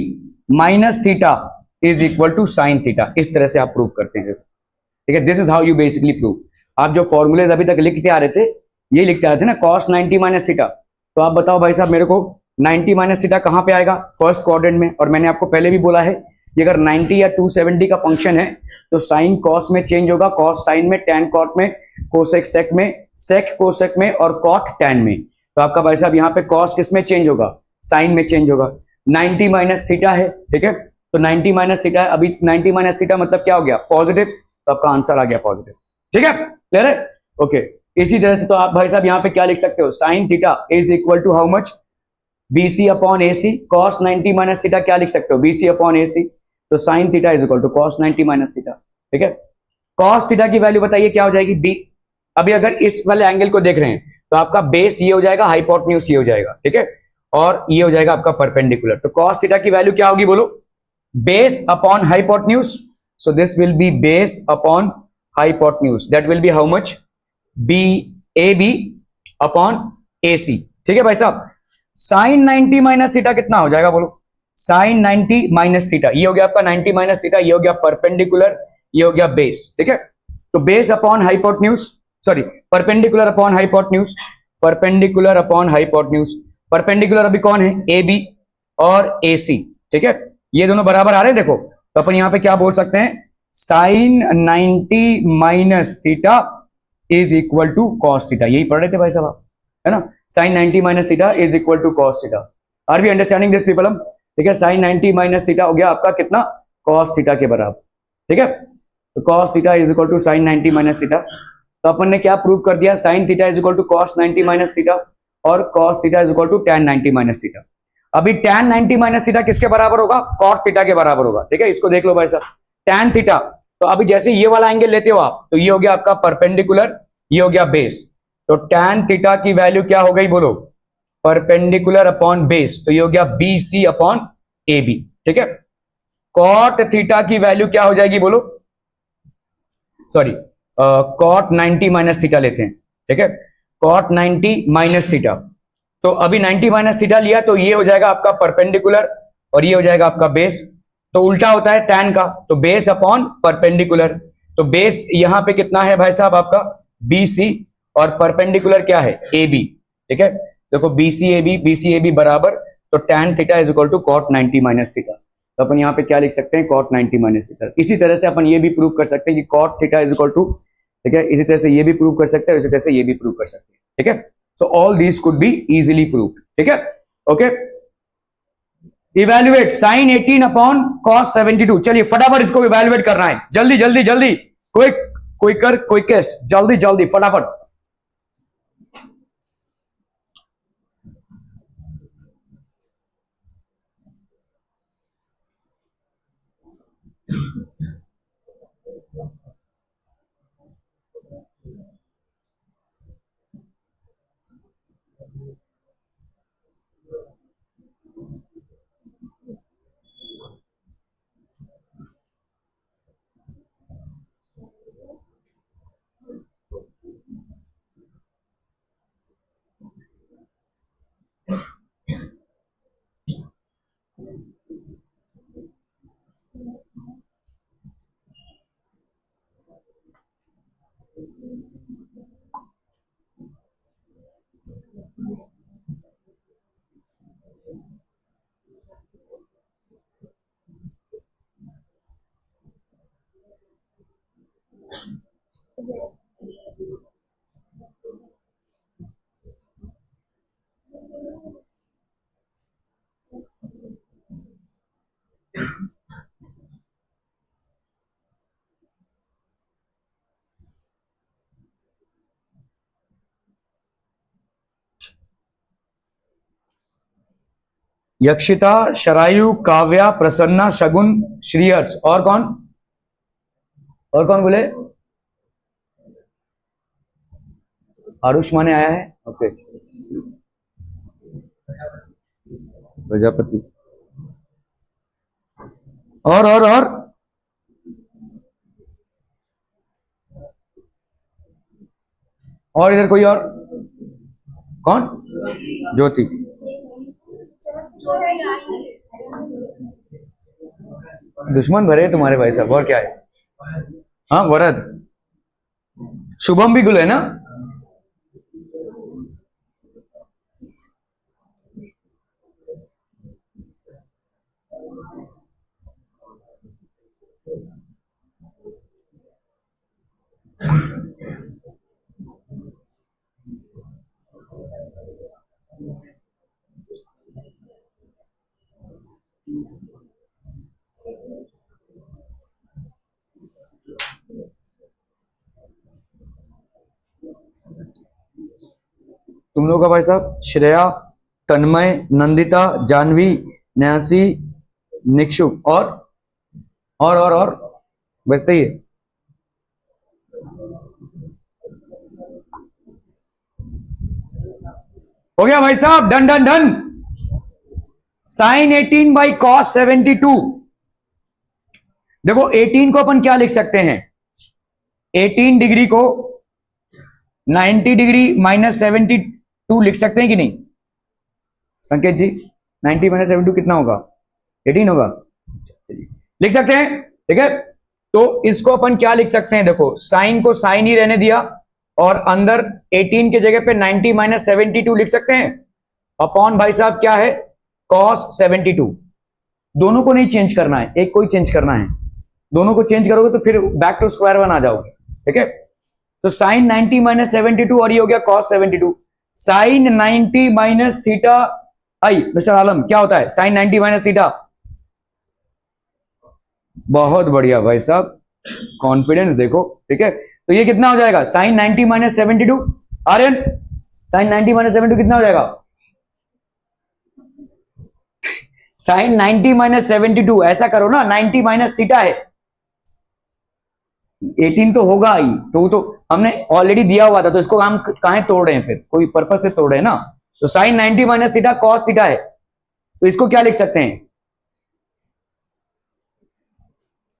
minus theta is equal to sine theta. इस तरह से आप प्रूव करते हैं। ठीक है, this is how you basically prove. आप जो फॉर्मूलेज अभी तक लिखते आ रहे थे, ये लिखते आ रहे थे ना, कॉस 90 माइनस थीटा। तो आप बताओ भाई साहब मेरे को 90 माइनस थीटा कहां पे आएगा? फर्स्ट क्वाड्रेंट में। और मैंने आपको पहले भी बोला है कि अगर 90 या 270 का फंक्शन है तो साइन कॉस में चेंज होगा, कॉस साइन में, टैन कॉट में, कोसेक सेक में, सेक कोसेक में, और कॉट टैन में। तो आपका भाई साहब यहाँ पे कॉस किस में चेंज होगा? साइन में चेंज होगा। 90 माइनस थीटा है, ठीक है, तो 90 माइनस थीटा, अभी 90 माइनस थीटा मतलब क्या हो गया? पॉजिटिव, तो आपका आंसर आ गया पॉजिटिव। ठीक है, क्लियर है? ओके। इसी तरह से तो आप भाई साहब यहाँ पे क्या लिख सकते हो? Sine theta is equal to how much? BC upon AC. Cos 90 minus theta क्या लिख सकते हो? BC upon AC. तो sine theta is equal to cos 90 minus theta. ठीक है, कॉस थीटा की वैल्यू बताइए क्या हो जाएगी? बी। अभी अगर इस वाले एंगल को देख रहे हैं तो आपका बेस ये हो जाएगा, हाइपोटेन्यूज ये हो जाएगा। ठीक है, और ये हो जाएगा आपका परपेंडिकुलर। तो कॉस थीटा की वैल्यू क्या होगी बोलो? Base upon hypotenuse. So this will be base upon hypotenuse, that will be how much? B A B upon A C. ठीक है भाई साहब, साइन 90 माइनस थीटा कितना हो जाएगा बोलो? साइन 90 माइनस थीटा, ये हो गया आपका 90 माइनस थीटा, ये हो गया परपेंडिकुलर, ये हो गया बेस। ठीक है, तो base upon hypotenuse, sorry perpendicular upon hypotenuse, perpendicular upon hypotenuse. Perpendicular अभी कौन है? ए बी और ए सी। ठीक है, ये दोनों बराबर आ रहे हैं। देखो तो अपन यहां पे क्या बोल सकते हैं? Sine 90 minus theta is equal to cos theta. यही पढ़ रहे थे भाई साहब आप, है ना? Sine 90 minus theta is equal to cos theta. Are we understanding this people? हम ठीक है, साइन 90 माइनस थीटा हो गया आपका कितना? कॉस थीटा के बराबर। ठीक है, तो cos theta is equal to sine 90 minus theta. तो अपन ने क्या प्रूव कर दिया? Sine theta is equal to cos 90 minus theta, और cos theta is equal to tan 90 minus theta. अभी टैन 90 माइनस थीटा किसके बराबर होगा? कॉट थीटा के बराबर होगा। ठीक है, इसको देख लो भाई साहब, टैन थीटा। तो अभी जैसे ये वाला एंगल लेते हो आप, तो ये हो गया आपका परपेंडिकुलर, ये हो गया बेस। तो टैन थीटा की वैल्यू क्या हो गई बोलो? परपेंडिकुलर अपॉन बेस, तो ये हो गया B C upon A B. ठीक है, कॉट थीटा की वैल्यू क्या हो जाएगी बोलो? सॉरी, कॉट 90 माइनस थीटा लेते हैं। ठीक है, कॉट 90 माइनस थीटा, तो अभी 90 माइनस थीटा लिया तो ये हो जाएगा आपका परपेंडिकुलर और ये हो जाएगा आपका बेस। तो उल्टा होता है टैन का, तो बेस अपॉन परपेंडिकुलर। तो बेस यहां पे कितना है भाई साहब आपका? बी सी, और परपेंडिकुलर क्या है? A B. ठीक है, देखो BCAB बराबर, तो tan theta is equal to cot 90 minus theta. तो अपन यहाँ पे क्या लिख सकते हैं, cot 90 माइनस थीटा। इसी तरह से अपन ये भी प्रूव कर सकते हैं कि cot theta is equal to, ठीक है, इसी तरह से ये भी प्रूव कर सकते हैं, इसी तरह से ये भी प्रूव कर सकते हैं, ठीक है। So all these could be easily proved, ठीक है। Okay, evaluate sin 18 upon cos 72। चलिए फटाफट इसको इवेल्युएट करना है, जल्दी जल्दी जल्दी, क्विकेस्ट, जल्दी जल्दी फटाफट। यक्षिता, शरायु, काव्या, प्रसन्ना, शगुन, श्रीहर्ष, और कौन बोले? आरुष माने आया है, ओके। प्रजापति, और इधर कोई और? कौन? ज्योति। दुश्मन भरे तुम्हारे भाई साहब, और क्या है? हाँ, वरद। शुभम भी गुल है ना? तुम लोग का भाई साहब श्रेया, तन्मय, नंदिता, जानवी, न्यासी, निक्षु, और बताइए। हो गया भाई साहब, done done done. sin 18 by cos 72। देखो 18 को अपन क्या लिख सकते हैं, 18 डिग्री को 90 डिग्री माइनस 72 लिख सकते हैं कि नहीं संकेत जी? 90 माइनस 72 कितना होगा? 18 होगा, लिख सकते हैं, ठीक है। तो इसको अपन क्या लिख सकते हैं, देखो साइन को साइन ही रहने दिया, और अंदर 18 के जगह पे 90 माइनस 72 लिख सकते हैं, अपॉन भाई साहब क्या है, cos 72। दोनों को नहीं चेंज करना है, एक को ही चेंज करना है। दोनों को चेंज करोगे तो फिर बैक टू स्क्वायर वन आ जाओगे, ठीक है। तो साइन 90 माइनस 72 और ये हो गया cos 72। साइन 90 माइनस थीटा, आई मिस्टर आलम क्या होता है साइन 90 माइनस थीटा? बहुत बढ़िया भाई साहब, कॉन्फिडेंस देखो, ठीक है। तो ये कितना हो जाएगा, sine 90 minus 72। Aryan, sine 90 minus 72 कितना हो जाएगा? साइन 90 माइनस 72, ऐसा करो ना, 90 माइनस थीटा है, 18 तो होगा ही, तो हमने ऑलरेडी दिया हुआ था, तो इसको हम कहां तोड़ रहे हैं, फिर कोई पर्पस से तोड़ रहे हैं ना। तो sine 90 minus theta cos theta है, तो इसको क्या लिख सकते हैं,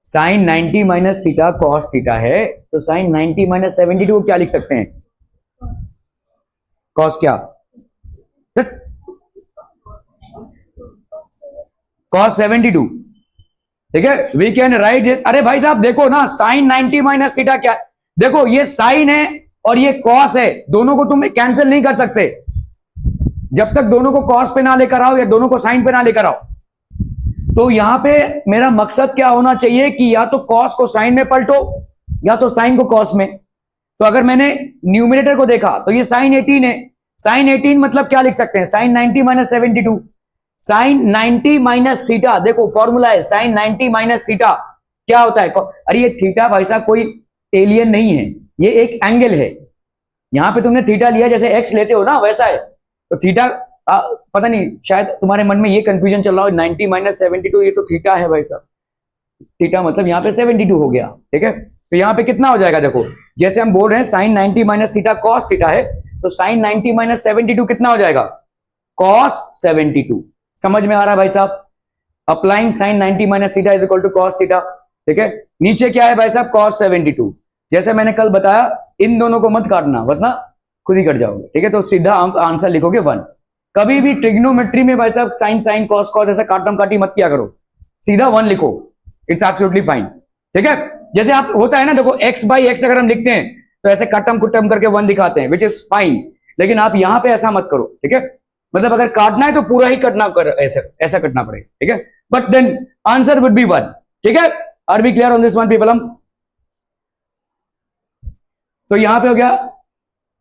sine 90 minus theta cos theta है, तो साइन 90 माइनस 72 को क्या लिख सकते हैं, कॉस क्या, cos 72, ठीक है। We can write this. अरे भाई साहब देखो ना, साइन 90 माइनस थीटा क्या, देखो ये साइन है और ये कॉस है, दोनों को तुम कैंसिल नहीं कर सकते, जब तक दोनों को कॉस पे ना लेकर आओ या दोनों को साइन पे ना लेकर आओ, तो यहां पे मेरा मकसद क्या होना चाहिए कि या तो कॉस को साइन में पलटो या तो साइन को कॉस में। तो अगर मैंने न्यूमिनेटर को देखा तो ये साइन 18 है, साइन 18 मतलब क्या लिख सकते हैं, sine 90 minus 72, sine 90 minus theta, देखो फॉर्मूला है साइन 90 माइनस थीटा क्या होता है। अरे ये थीटा भाई साहब कोई एलियन नहीं है, ये एक एंगल है। यहां पे तुमने थीटा लिया जैसे एक्स लेते हो ना वैसा है, तो थीटा पता नहीं शायद तुम्हारे मन में ये कंफ्यूजन चल रहा हो 90 माइनस 72 ये तो थीटा है भाई साहब, थीटा मतलब यहाँ पे 72 हो गया, ठीक है। तो यहाँ पे कितना हो जाएगा, देखो जैसे हम बोल रहे हैं sine 90 minus theta cos theta है, तो साइन 90 माइनस 72 कितना हो जाएगा, कॉस 72। समझ में आ रहा है भाई साहब, applying sine 90 minus theta is equal to cos theta, ठीक है। नीचे क्या है भाई साहब, कॉस 72। जैसे मैंने कल बताया इन दोनों को मत काटना वरना खुद ही कट जाओगे, ठीक है। तो सीधा आंसर लिखोगे 1। कभी भी ट्रिग्नोमेट्री में भाई साहब साइन साइन कॉस कॉस ऐसा काटम काटी मत किया करो, सीधा 1 लिखो, इट्स एब्सोल्युटली फाइन, ठीक है। जैसे आप होता है ना, देखो x बाई एक्स अगर हम लिखते हैं तो ऐसे कटम कुटम करके 1 दिखाते हैं, विच इज फाइन, लेकिन आप यहां पे ऐसा मत करो, ठीक है। मतलब अगर काटना है तो पूरा ही कटना कर, ऐसा कटना पड़ेगा, ठीक है। But then answer would be 1, ठीक है। Are we clear on this one people? हम तो यहां पे हो गया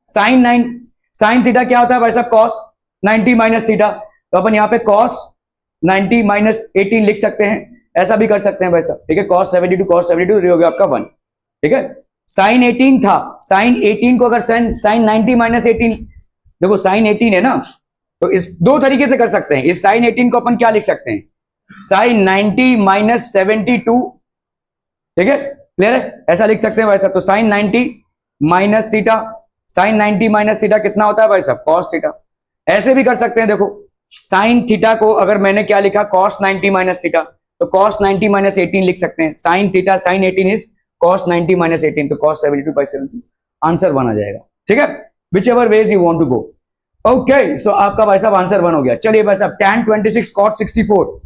साइन थीटा क्या होता है भाई साहब, कॉस 90 माइनस थीटा, तो अपन यहां पे कॉस 90 माइनस 18 लिख सकते हैं, ऐसा भी कर सकते हैं भाई साहब, ठीक है। कॉस 72 कॉस 72 हो गया आपका 1, ठीक है। साइन 18 था, साइन 18 को अगर साइन 90 माइनस 18, देखो साइन 18 है ना, तो इस दो तरीके से कर सकते हैं। इस साइन 18 को अपन क्या लिख सकते हैं, साइन 90 माइनस 72, ठीक है, क्लियर है, ऐसा लिख सकते हैं भाई साहब। तो sine 90 minus theta, sine 90 minus theta कितना होता है भाई साहब, कॉस थीटा। ऐसे भी कर सकते हैं, देखो साइन थीटा को अगर मैंने क्या लिखा, कॉस 90 माइनस थीटा, तो कॉस 90 माइनस 18 लिख सकते हैं। Sine theta sine 18 is cos 90 minus 18, तो कॉस 72 बाई 72, आंसर 1 आ जाएगा, ठीक है। Whichever ways you want to go, okay. So आपका भाई साहब आंसर 1 हो गया। चलिए भाई साहब tan 26 cot 64,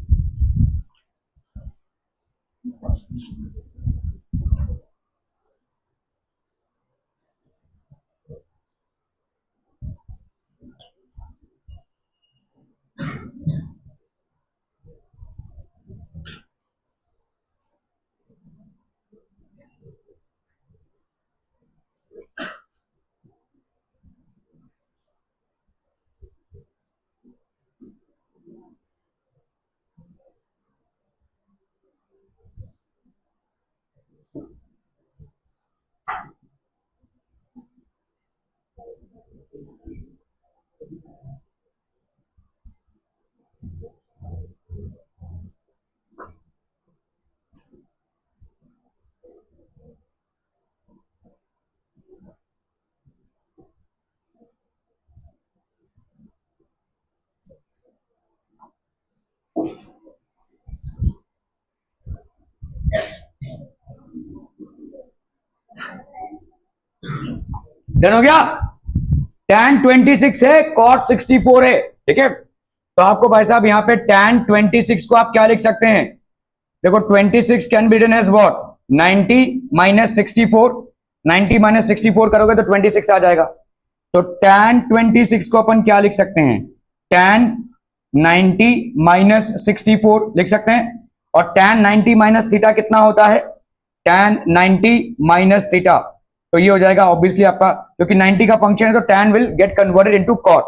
डन हो गया। tan 26 है, cot 64 है, ठीक है। तो आपको भाई साहब यहाँ पे tan 26 को आप क्या लिख सकते हैं, देखो 26 can be written as what, 90 minus 64, 90 minus 64 करोगे तो 26 आ जाएगा। तो tan 26 को अपन क्या लिख सकते हैं, tan 90 माइनस 64 लिख सकते हैं। और tan 90 माइनस थीटा कितना होता है, tan 90 माइनस थीटा, तो ये हो जाएगा ऑब्वियसली आपका, क्योंकि 90 का फंक्शन है तो tan will get converted into cot,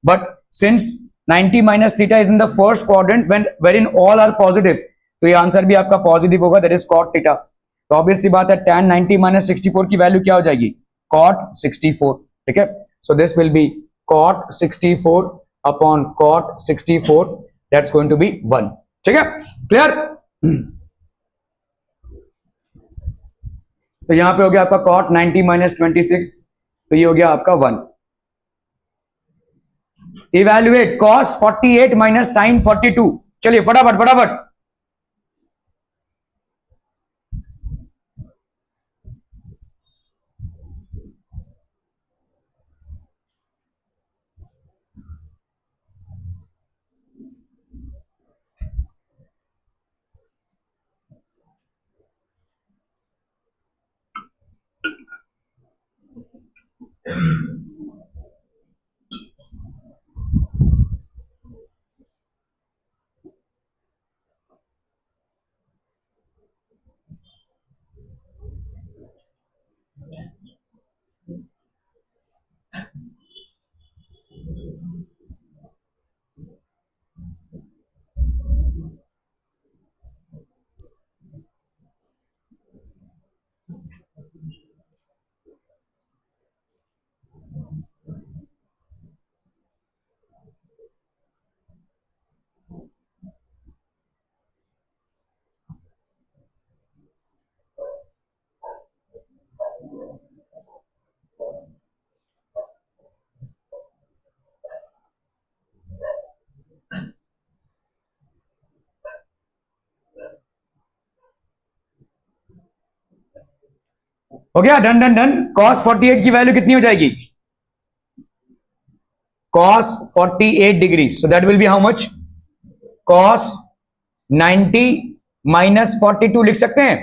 but since 90 minus theta is in the first quadrant when wherein all are positive, तो ये आंसर भी आपका पॉजिटिव होगा, दैट इज cot थीटा। तो ऑब्वियस सी बात है tan 90 माइनस 64 की वैल्यू क्या हो जाएगी, cot 64, ठीक है। So this will be cot 64 upon cot 64, that's going to be 1, ठीक है, क्लियर। तो यहां पे हो गया आपका cot 90 माइनस 26, तो ये हो गया आपका 1। इवेल्युएट cos 48 माइनस साइन 42, चलिए फटाफट फटाफट। हो गया, डन डन डन। cos 48 की वैल्यू कितनी हो जाएगी? cos 48 degree, so that will be how much? cos 90 minus 42 लिख सकते हैं।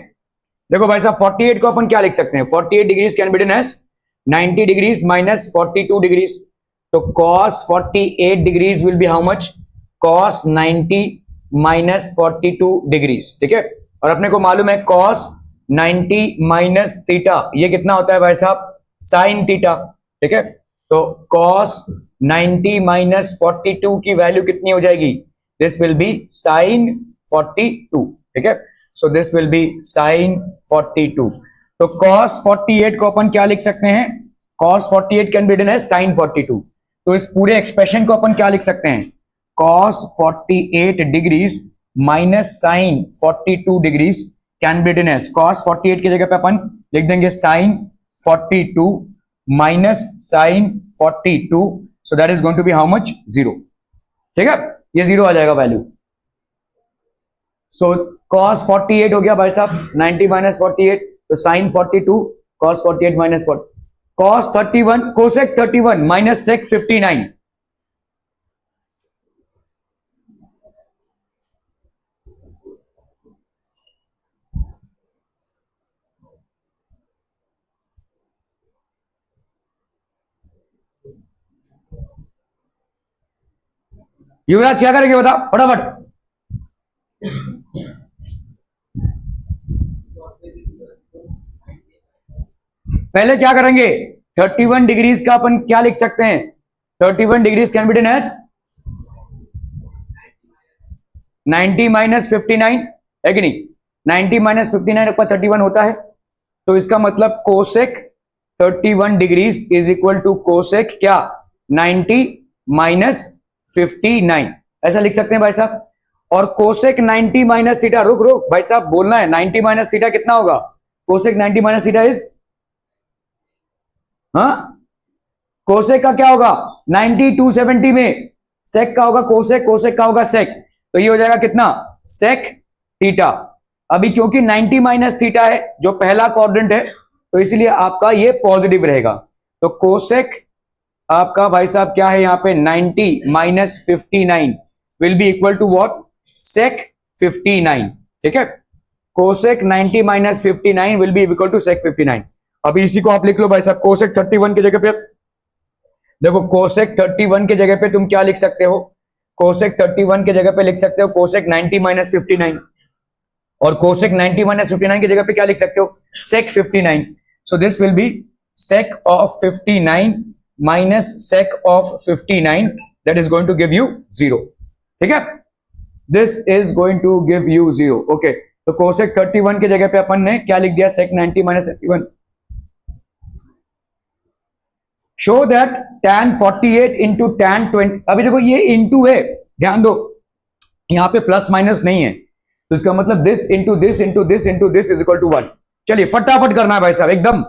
देखो भाई साहब 48 को अपन क्या लिख सकते हैं? 48 degrees can be written as 90 degrees minus 42 degrees. तो cos 48 degrees will be how much? cos 90 minus 42 degrees. ठीक है, और अपने को मालूम है cos 90 माइनस थीटा ये कितना होता है भाई साहब? sin theta. ठीक है, तो cos 90 माइनस 42 की वैल्यू कितनी हो जाएगी? This will B sin 42। ठीक है, so this will B sin 42। तो cos 48 को अपन क्या लिख सकते हैं? cos 48 can be written as sin 42। तो इस पूरे एक्सप्रेशन को अपन क्या लिख सकते हैं? cos 48 degrees minus sin 42 degrees can be written as cos 48 की जगह पे अपन लिख देंगे sin 42 minus sin 42, so that is going to be how much? 0। ठीक है, ये 0 आ जाएगा वैल्यू। सो cos 48 हो गया भाई साहब 90 माइनस 48, तो sin 42 cos 48 minus 40, cos 31 cosec 31 minus sec 59। युवराज क्या करेंगे बता फटाफट। पहले क्या करेंगे? 31 डिग्रीज का अपन क्या लिख सकते हैं? 31 degrees can be written as 90 minus 59, है कि नहीं? 90 माइनस 59 आपका 31 होता है, तो इसका मतलब cosec 31 degrees is equal to cosec क्या? 90 माइनस 59, ऐसा लिख सकते हैं भाई साहब। और कोसेक 90 माइनस थीटा, रुक रुक भाई साहब बोलना है, 90 माइनस थीटा कितना होगा? कोसेक 90 माइनस थीटा इज, हाँ कोसेक का क्या होगा? 90 270 में सेक का होगा कोसेक, कोसेक का होगा सेक, तो ये हो जाएगा कितना? Sec theta. अभी क्योंकि 90 माइनस थीटा है जो पहला क्वाड्रेंट है, तो इसलिए आपका ये पॉजिटिव रहेगा। तो कोसेक आपका भाई साहब क्या है यहाँ पे? 90 minus 59 will be equal to what? Sec 59। ठीक है, cosec 90 minus 59 will be equal to sec 59। अभी इसी को आप लिख लो भाई साहब, कोसेक 31 की जगह पे देखो, कोसेक 31 की जगह पे तुम क्या लिख सकते हो? कोसेक 31 की जगह पे लिख सकते हो कोसेक 90 माइनस 59, और कोसेक 90 माइनस 59 की जगह पे क्या लिख सकते हो? Sec 59। So this will be sec of 59 minus sec of 59, that is going to give you 0। ठीक है, this is going to give you 0। Okay, तो कोसेक 31 की जगह पे अपन ने क्या लिख दिया? Sec 90 minus 31। Show that tan 48 into tan 20, अभी देखो ये इंटू है, ध्यान दो यहां पे प्लस माइनस नहीं है, तो इसका मतलब this into this into this into this is equal to 1। चलिए फटाफट करना है भाई साहब एकदम।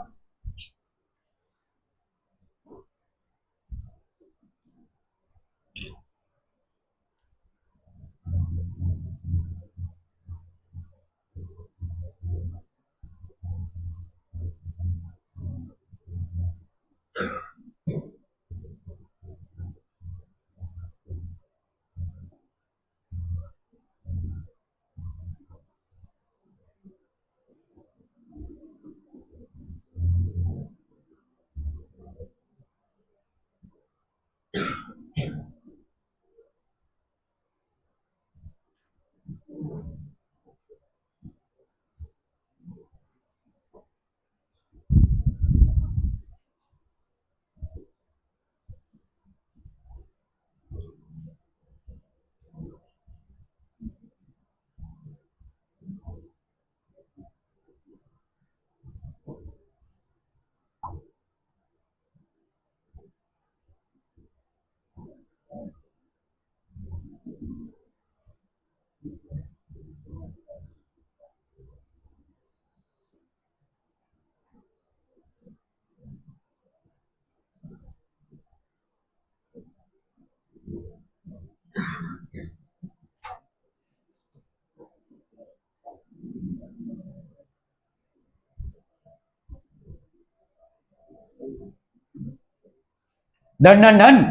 Done done done.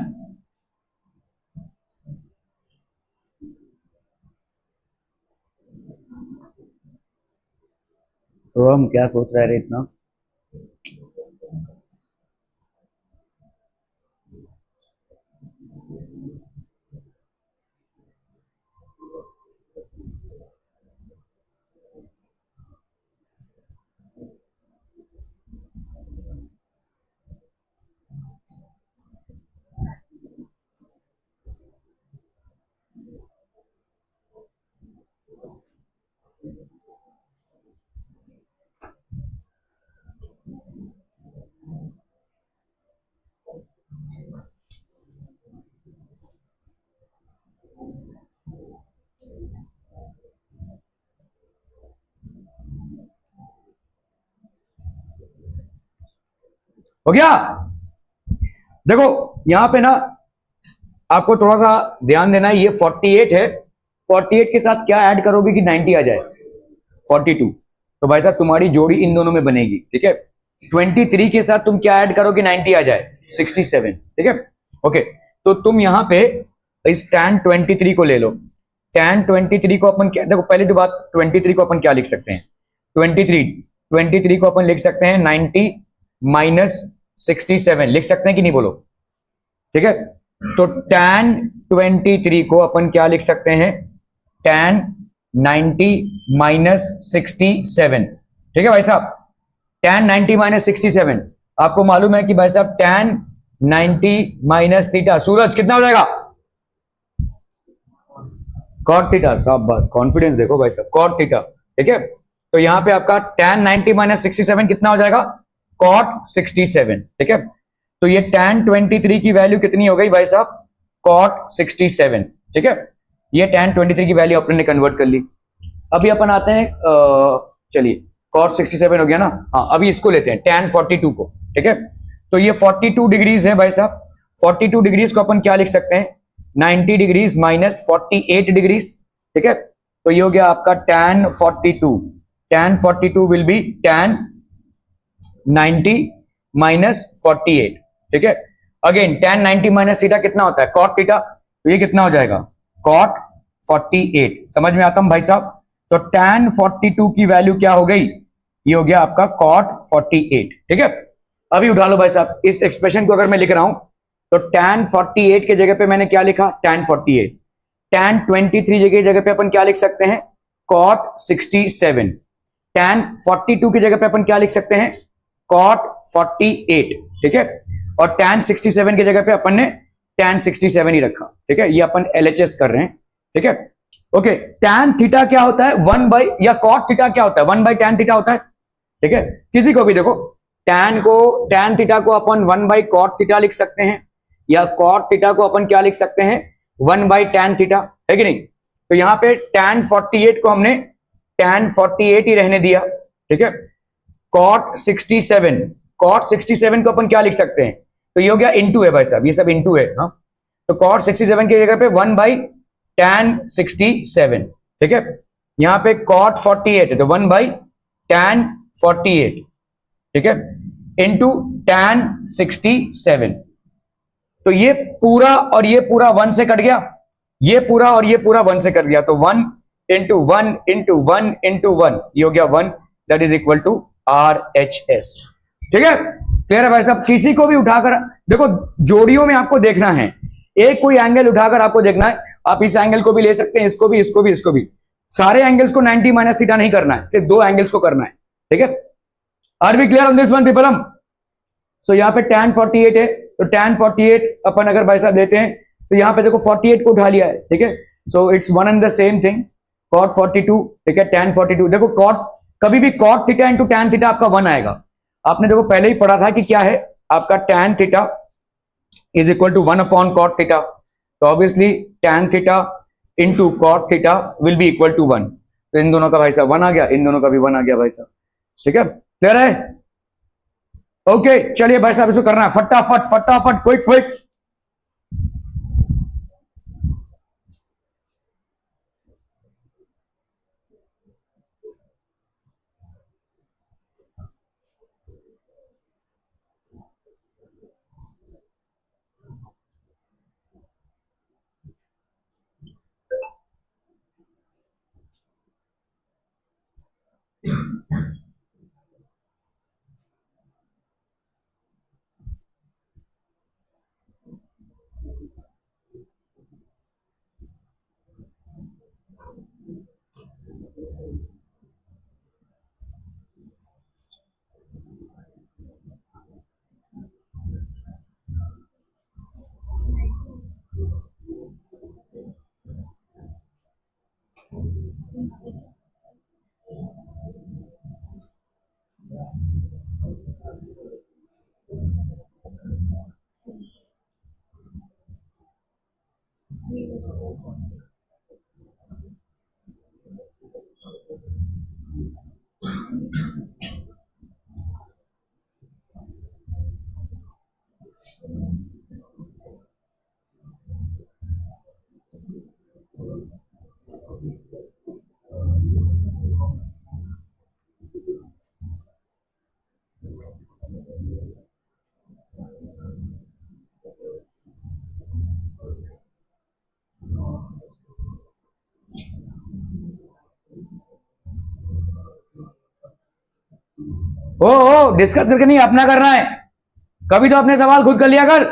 तो हम क्या सोच रहे थे इतना? हो गया? देखो यहां पे ना आपको थोड़ा सा ध्यान देना है, ये 48 है, 48 के साथ क्या ऐड करोगे कि 90 आ जाए? 42। तो भाई साहब तुम्हारी जोड़ी इन दोनों में बनेगी, ठीक है। 23 के साथ तुम क्या ऐड करो कि 90 आ जाए? 67, ठीक है। ओके, तो तुम यहां पे इस tan 23 को ले लो। tan 23 को अपन क्या, देखो पहले तो बात 23 को अपन क्या लिख सकते हैं? 23 को अपन लिख सकते हैं 90 माइनस 67 लिख सकते हैं कि नहीं, बोलो? ठीक है, तो tan 23 को अपन क्या लिख सकते हैं? tan 90 माइनस 67, ठीक है भाई साहब। tan 90 माइनस 67, आपको मालूम है कि भाई साहब tan 90 माइनस थीटा, सूरज कितना हो जाएगा? cot थीटा, साहब बस कॉन्फिडेंस देखो भाई साहब, cot थीटा, ठीक है। तो यहां पे आपका tan 90 माइनस 67 कितना हो जाएगा? cot 67, ठीक है। तो ये tan 23 की वैल्यू कितनी हो गई भाई साहब? cot 67, ठीक है। ये tan 23 की वैल्यू अपने ने कन्वर्ट कर ली। अभी अपन आते हैं, चलिए cot 67 हो गया ना, हाँ अभी इसको लेते हैं tan 42 को, ठीक है। तो ये 42 डिग्रीज है भाई साहब, 42 डिग्रीज को अपन क्या लिख सकते हैं? 90 डिग्रीज माइनस 48 डिग्रीज, ठीक है। तो ये हो गया आपका tan 42, tan 42 will be tan 90 minus 48, ठीक है। अगेन tan 90 माइनस थीटा कितना होता है? cot थीटा, तो ये कितना हो जाएगा? cot 48, समझ में आता हूं भाई साहब? तो tan 42 की वैल्यू क्या हो गई? ये हो गया आपका cot 48, ठीक है। अभी उठा लो भाई साहब इस एक्सप्रेशन को, अगर मैं लिख रहा हूं तो tan 48 के जगह पे मैंने क्या लिखा? tan 48। tan 23 जगह जगह पे अपन क्या लिख सकते हैं? cot 67। tan 42 की जगह पे अपन क्या लिख सकते हैं? cot 48, ठीक है। और tan 67 की जगह पे अपन ने tan 67 ही रखा, ठीक है। ये अपन LHS कर रहे हैं, ठीक है। ओके, tan थीटा क्या होता है? 1 बाई, या cot थीटा क्या होता है? 1 बाई tan थीटा होता है, ठीक है। किसी को भी देखो, tan थीटा को अपन 1 बाई cot थीटा लिख सकते हैं, या cot थीटा को अपन क्या लिख सकते हैं? 1 बाई tan थीटा, है कि नहीं? तो यहां पे tan 48 को हमने tan 48 ही रहने दिया, ठीक है। cot 67, cot 67 को अपन क्या लिख सकते हैं? तो ये हो गया इंटू है भाई साहब, ये सब इंटू है, हाँ। तो cot 67 की जगह पे 1 बाई tan 67, ठीक है। यहां पे cot 48 है तो 1 बाई tan 48, ठीक है, इंटू tan 67। तो ये पूरा और ये पूरा 1 से कट गया, ये पूरा और ये पूरा 1 से कट गया, तो 1 इंटू 1 इंटू 1 इंटू 1, ये हो गया 1, that is equal to RHS, ठीक है। क्लियर है भाई साहब? किसी को भी उठाकर देखो, जोड़ियों में आपको देखना है, एक कोई एंगल उठाकर आपको देखना है, आप इस एंगल को भी ले सकते हैं, इसको भी, इसको भी, इसको भी, सारे एंगल्स को 90 माइनस थीटा नहीं करना है, सिर्फ दो एंगल्स को करना है, ठीक है। Are we clear on this one people? हम सो यहाँ पे tan 48 है, तो tan 48 अपन अगर भाई साहब लेते हैं तो यहाँ पे देखो 48 को उठा लिया है, ठीक है। So it's one and the same thing, cot 42, ठीक है, tan 42। देखो cot, कभी भी cot theta into tan theta आपका 1 आएगा। आपने देखो पहले ही पढ़ा था कि क्या है आपका tan theta is equal to 1 upon cot theta, तो obviously tan theta into cot theta will be equal to 1। तो इन दोनों का भाई साहब 1 आ गया, इन दोनों का भी 1 आ गया भाई साहब, ठीक है। क्लियर है? ओके, चलिए भाई साहब इसको करना है फटाफट फटाफट, क्विक क्विक। ओ डिस्कस करके नहीं, अपना करना है। कभी तो अपने सवाल खुद कर लिया कर।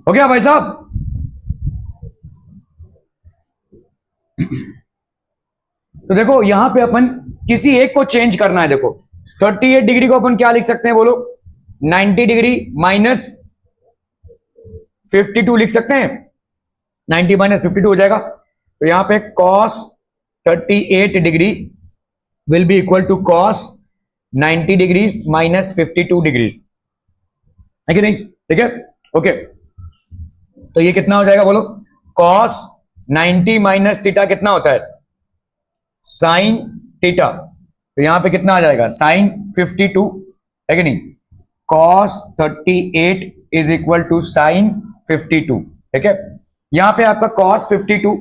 हो गया भाई साहब? तो देखो यहां पे अपन किसी एक को चेंज करना है। देखो 38 डिग्री को अपन क्या लिख सकते हैं बोलो? 90 डिग्री माइनस 52 लिख सकते हैं। 90 माइनस 52 हो जाएगा। तो यहां पे cos 38 degree will be equal to cos 90 degrees minus 52 degrees, है कि नहीं? ठीक है, ओके। तो ये कितना हो जाएगा बोलो? cos 90 माइनस थीटा कितना होता है? Sine theta. तो यहां पे कितना आ जाएगा? साइन 52, है कि नहीं? cos 38 is equal to sine 52, ठीक है। यहां पे आपका cos 52,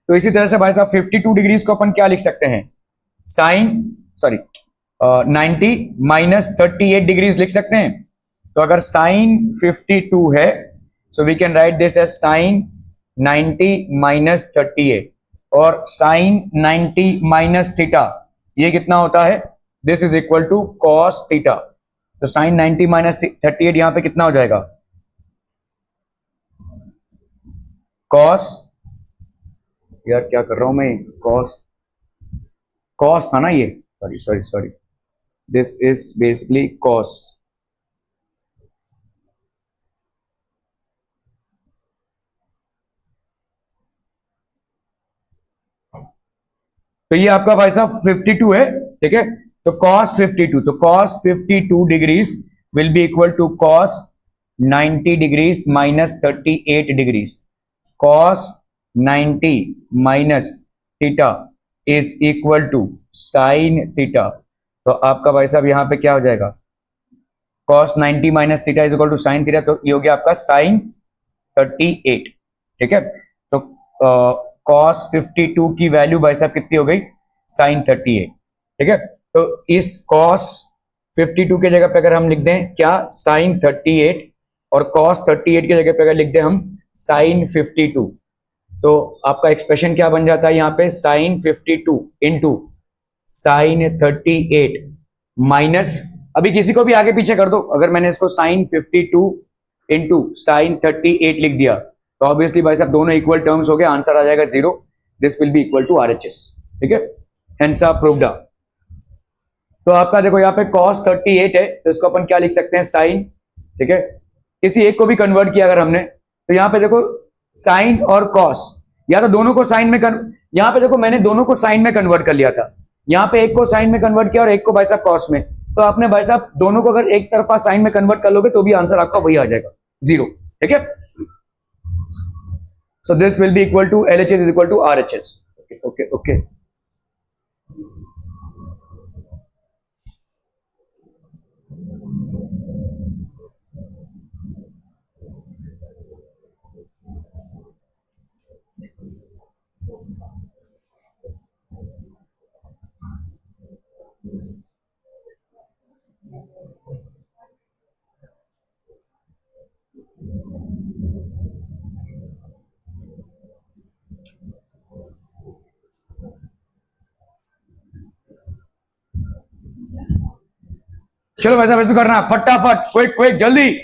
तो इसी तरह से भाई साहब 52 डिग्रीज को अपन क्या लिख सकते हैं? साइन, सॉरी 90 माइनस 38 डिग्रीज लिख सकते हैं। तो अगर साइन 52 है, so we can write this as sine 90 minus 38, और साइन 90 माइनस थीटा ये कितना होता है? This is equal to cos theta. तो साइन 90 माइनस 38 यहां पे कितना हो जाएगा? कॉस, यार क्या कर रहा हूं मैं? कॉस, कॉस था ना ये, sorry sorry sorry, this is basically cos. तो ये आपका भाई साहब 52 है, ठीक है। तो cos 52, तो cos 52 degrees will be equal to cos 90 degrees minus 38 degrees. cos 90 minus theta is equal to sine theta. तो आपका भाई साहब यहां पे क्या हो जाएगा? cos 90 minus theta is equal to sine theta, तो ये हो गया आपका साइन 38, ठीक है। तो cos 52 की वैल्यू भाई साहब कितनी हो गई? साइन 38, ठीक है। तो इस cos 52 के जगह पे अगर हम लिख दें क्या? साइन 38, और cos 38 की जगह पे अगर लिख दें हम साइन 52, तो आपका एक्सप्रेशन क्या बन जाता है यहाँ पे? साइन 52 इंटू साइन 38 माइनस, अभी किसी को भी आगे पीछे कर दो, अगर मैंने इसको साइन 52 इंटू साइन 38 लिख दिया, तो ऑब्वियसली भाई साहब दोनों इक्वल टर्म्स हो गए, आंसर आ जाएगा 0। This will be equal to RHS, ठीक है। Hence proved. तो आपका देखो यहाँ पे cos 38 है, तो इसको अपन क्या लिख सकते हैं? साइन, ठीक है। किसी एक को भी कन्वर्ट किया अगर हमने, तो यहाँ पे देखो साइन और cos, या तो दोनों को साइन में यहाँ पे देखो मैंने दोनों को साइन में कन्वर्ट कर लिया था, यहाँ पे एक को साइन में कन्वर्ट किया और एक को भाई साहब cos में। तो आपने भाई साहब दोनों को अगर एक तरफा साइन में कन्वर्ट कर लोगे तो भी आंसर आपका वही आ जाएगा, 0, ठीक है। So this will be equal to LHS is equal to RHS। Okay okay okay. चलो वैसा वैसे करना, फटाफट, क्विक क्विक, जल्दी।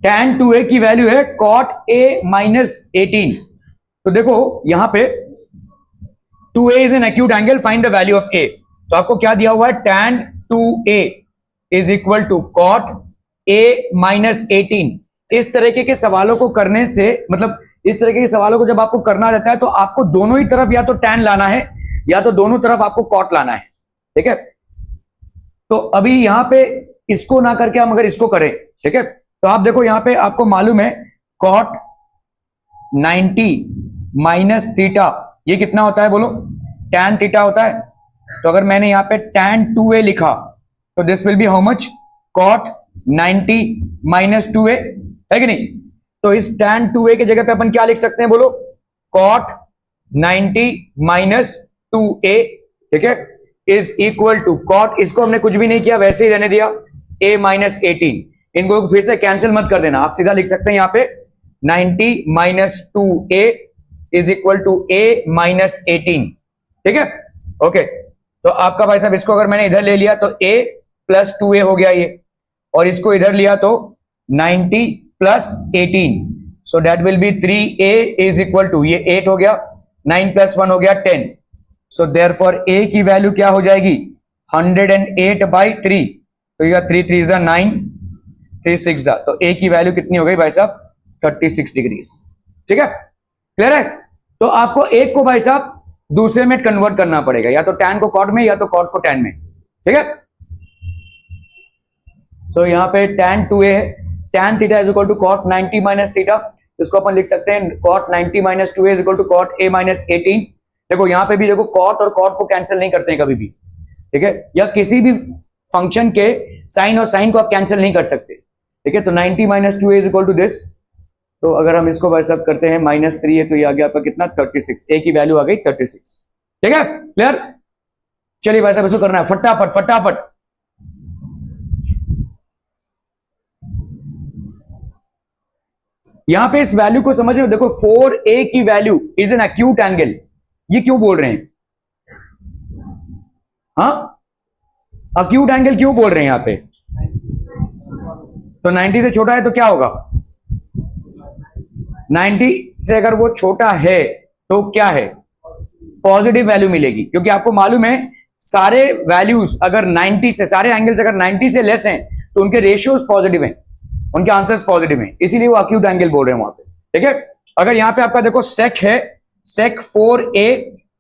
tan 2a की वैल्यू है cot a माइनस 18। तो देखो यहां पे 2a is an acute angle, find the value of a। तो आपको क्या दिया हुआ है, tan 2a is equal to cot a minus 18। इस तरीके के सवालों को करने से, मतलब इस तरीके के सवालों को जब आपको करना रहता है तो आपको दोनों ही तरफ या तो tan लाना है या तो दोनों तरफ आपको cot लाना है। ठीक है, तो अभी यहां पे इसको ना करके हम अगर इसको करें, ठीक है, तो आप देखो यहां पे आपको मालूम है cot 90 माइनस थीटा ये कितना होता है बोलो, tan थीटा होता है। तो अगर मैंने यहां पे tan 2a लिखा तो this will be how much, cot 90 minus 2a, है कि नहीं। तो इस tan 2a की जगह पे अपन क्या लिख सकते हैं बोलो, cot 90 माइनस 2a, ठीक है, इज इक्वल टू cot, इसको हमने कुछ भी नहीं किया, वैसे ही रहने दिया, a माइनस 18। इनको फिर से कैंसिल मत कर देना, आप सीधा लिख सकते हैं यहां पे 90 minus 2a is equal to a minus 18। ठीक है, ओके। तो आपका भाई साहब इसको अगर मैंने इधर ले लिया तो a प्लस 2a हो गया ये, और इसको इधर लिया तो 90 plus 18, so that will be 3a is equal to, ये 8 हो गया, 9 प्लस 1 हो गया 10। सो देयरफॉर a की वैल्यू क्या हो जाएगी, 108 बाई 3। तो ये 3 3 जा 9, 3 6 जा, तो a की वैल्यू कितनी हो गई भाई साहब, 36 डिग्रीज। ठीक है, क्लियर है। तो आपको एक को भाई साहब दूसरे में कन्वर्ट करना पड़ेगा, या तो tan को cot में या तो cot को tan में। ठीक है, सो यहां पे tan 2a है, tan theta is equal to cot 90 minus theta, इसको अपन लिख सकते हैं cot 90 minus 2a is equal to cot a minus 18। देखो यहां पे भी देखो cot और cot को कैंसिल नहीं करते हैं कभी भी, ठीक है, या किसी भी फंक्शन के साइन और साइन को आप कैंसिल नहीं कर सकते। ठीक है, तो 90 minus 2a is equal to this, तो अगर हम इसको वैसा करते हैं माइनस 3 है तो ये आ गया आपका कितना, 36, a की वैल्यू आ गई 36। ठीक है, क्लियर। चलिए भाई साहब इसको करना है फटाफट फटाफट। यहां पे इस वैल्यू को समझ रहे हो, देखो 4a की value is an acute angle, ये क्यों बोल रहे हैं, हाँ अक्यूट एंगल क्यों बोल रहे हैं यहां पे, तो 90 से छोटा है तो क्या होगा, 90 से अगर वो छोटा है तो क्या है, पॉजिटिव वैल्यू मिलेगी, क्योंकि आपको मालूम है सारे वैल्यूज अगर 90 से, सारे एंगल्स अगर 90 से लेस हैं तो उनके रेशियोज पॉजिटिव हैं, उनके आंसर्स पॉजिटिव हैं, इसीलिए वो अक्यूट एंगल बोल रहे हैं वहां पे। ठीक है, अगर यहां पे आपका देखो सेक है, sec 4a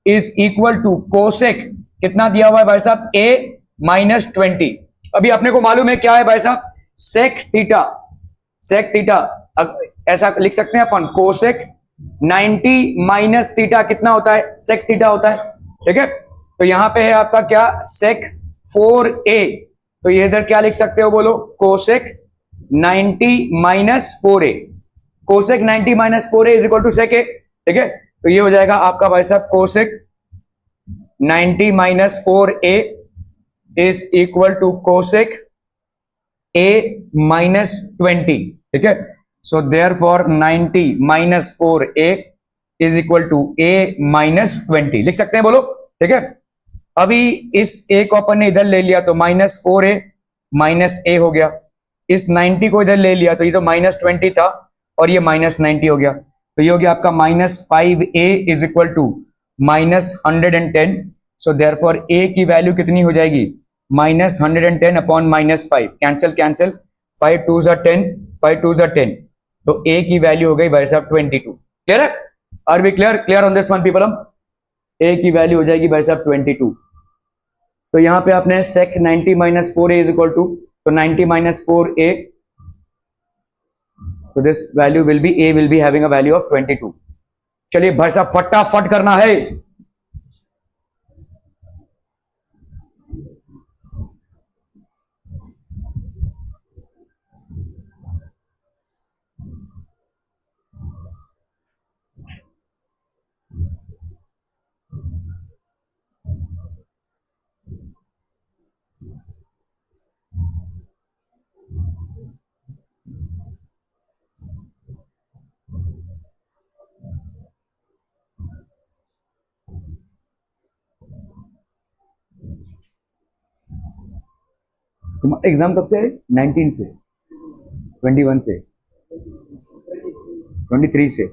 is equal to cosec कितना दिया हुआ है भाई साहब, a माइनस 20। अभी अपने को मालूम है क्या है भाई साहब, सेक थीटा, सेक थीटा ऐसा लिख सकते हैं अपन, कोसेक 90 माइनस थीटा कितना होता है, सेक थीटा होता है। ठीक है, तो यहां पे है आपका क्या, सेक 4a, तो ये इधर क्या लिख सकते हो बोलो, cosec 90 minus 4a, cosec 90 minus 4a is equal to sec a। ठीक है, तो ये हो जाएगा आपका भाई साहब cosec 90 minus 4a is equal to cosec a minus 20। ठीक है, so therefore 90 minus 4a is equal to a minus 20 लिख सकते हैं बोलो। ठीक है, अभी इस a को अपन ने इधर ले लिया तो माइनस 4a माइनस a हो गया, इस 90 को इधर ले लिया तो ये तो माइनस 20 था और ये माइनस 90 हो गया, तो ये हो गया आपका minus 5a is equal to minus 110। So therefore a की वैल्यू कितनी हो जाएगी, minus 110 upon minus 5, cancel cancel, 5 2 जा 10, 5 2 जा 10, तो a की वैल्यू हो गई भाई साहब 22। क्लियर है, are we clear, clear on this one people, हम a की वैल्यू हो जाएगी भाई साहब 22। तो यहां पे आपने sec 90 minus 4a is equal to, तो 90 माइनस 4a, तो this value will be, a will be having a value of 22। चलिए भाई साहब फटाफट करना है। तुम्हारा एग्जाम कब से है? 19 से, 21 से, 23 से।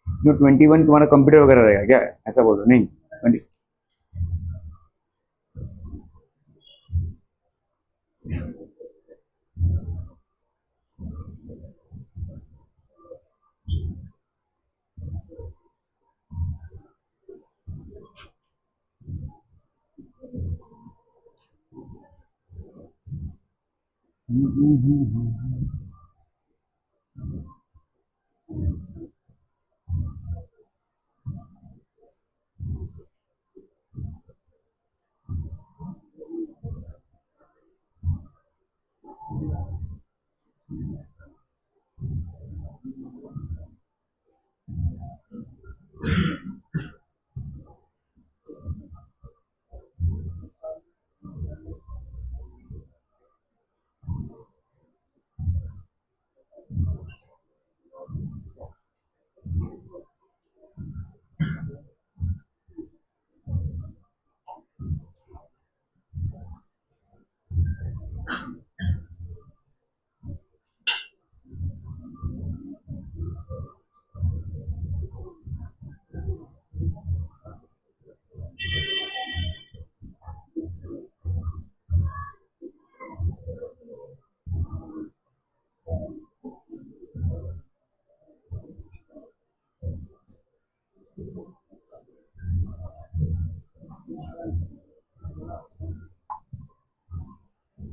जो 21 तुम्हारा कंप्यूटर वगैरह रहेगा क्या? ऐसा बोलो नहीं 20।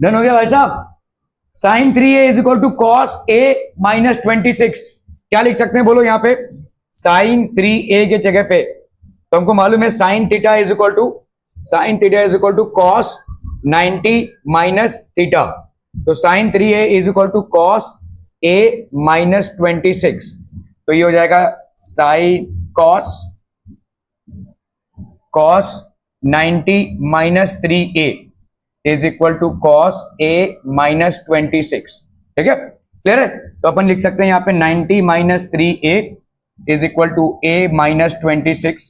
डन हो गया भाई साहब। Sine 3a is equal to cos a minus 26। क्या लिख सकते हैं बोलो यहाँ पे? साइन 3a के जगह पे तो हमको मालूम है sine theta is equal to cos 90 minus theta. तो sine 3a is equal to cos a minus 26। तो ये हो जाएगा sine cos 90 minus 3a is equal to cos a minus 26। ठीक है, क्लियर है? तो अपन लिख सकते हैं यहाँ पे 90 minus 3a is equal to a minus 26।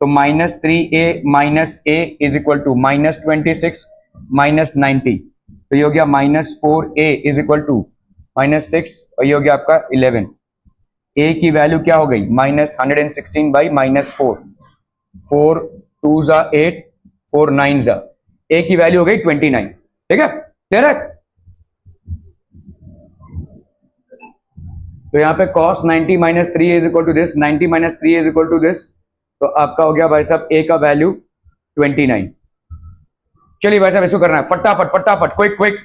तो minus 3a minus a is equal to minus 26 minus 90। तो ये हो गया minus 4a is equal to minus 6 और ये हो गया आपका 11। a की वैल्यू क्या हो गई? Minus 116 by minus 4। 4 2 जा 8, 4 9 जा, a की वैल्यू हो गई 29। ठीक है, क्लियर है? तो यहाँ पे cos 90 minus 3 is equal to this, 90 minus 3 is equal to this. तो आपका हो गया भाई साहब a का वैल्यू 29। चलिए भाई साहब इसको करना है फटाफट फटाफट, quick quick.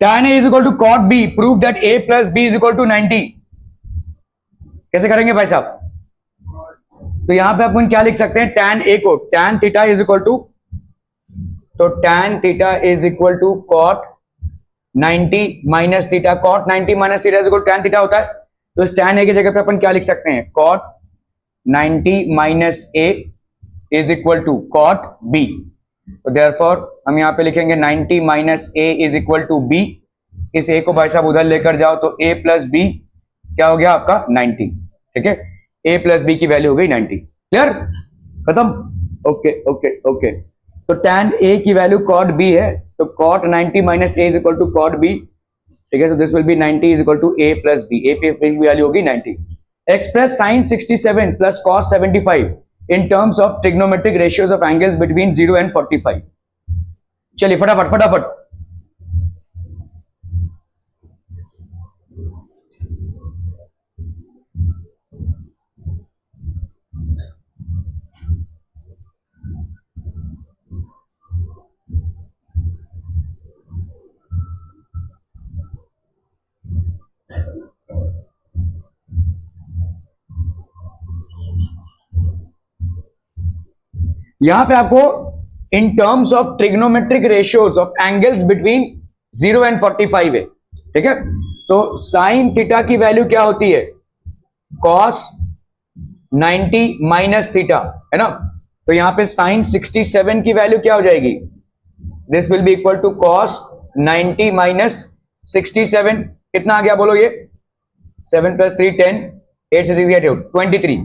tan a is equal to cot b, prove that a plus b is equal to 90। कैसे करेंगे भाई साहब? तो यहां पे अपन क्या लिख सकते हैं, tan a को tan theta is equal to, तो tan theta is equal to cot 90 minus theta, cot 90 minus theta is equal tan theta होता है। तो इस tan a की जगह पे अपन क्या लिख सकते हैं, cot 90 minus a is equal to cot b। तो देयरफॉर हम यहां पे लिखेंगे 90 minus a is equal to b। इस a को भाई साहब उधर लेकर जाओ तो a प्लस b क्या हो गया आपका 90। ठीक है, a प्लस बी की वैल्यू हो गई 90। क्लियर, खत्म। ओके ओके ओके, तो tan a की वैल्यू cot b है, तो cot 90 minus a is equal to cot b। ठीक है, so this will be 90 is equal to a plus b। a की वैल्यू होगी 90। Express sin 67 plus cos 75 in terms of trigonometric ratios of angles between 0 and 45। चलिए फटाफट फटाफट, यहां पे आपको इन terms of trigonometric ratios of angles between 0 and 45 है। ठीक है, तो साइन थीटा की वैल्यू क्या होती है, cos 90 माइनस थीटा, है ना। तो यहां पे साइन 67 की वैल्यू क्या हो जाएगी, this will be equal to cos 90 minus 67। कितना आ गया बोलो, ये 7 प्लस 3 10, 8 से 6 8 23।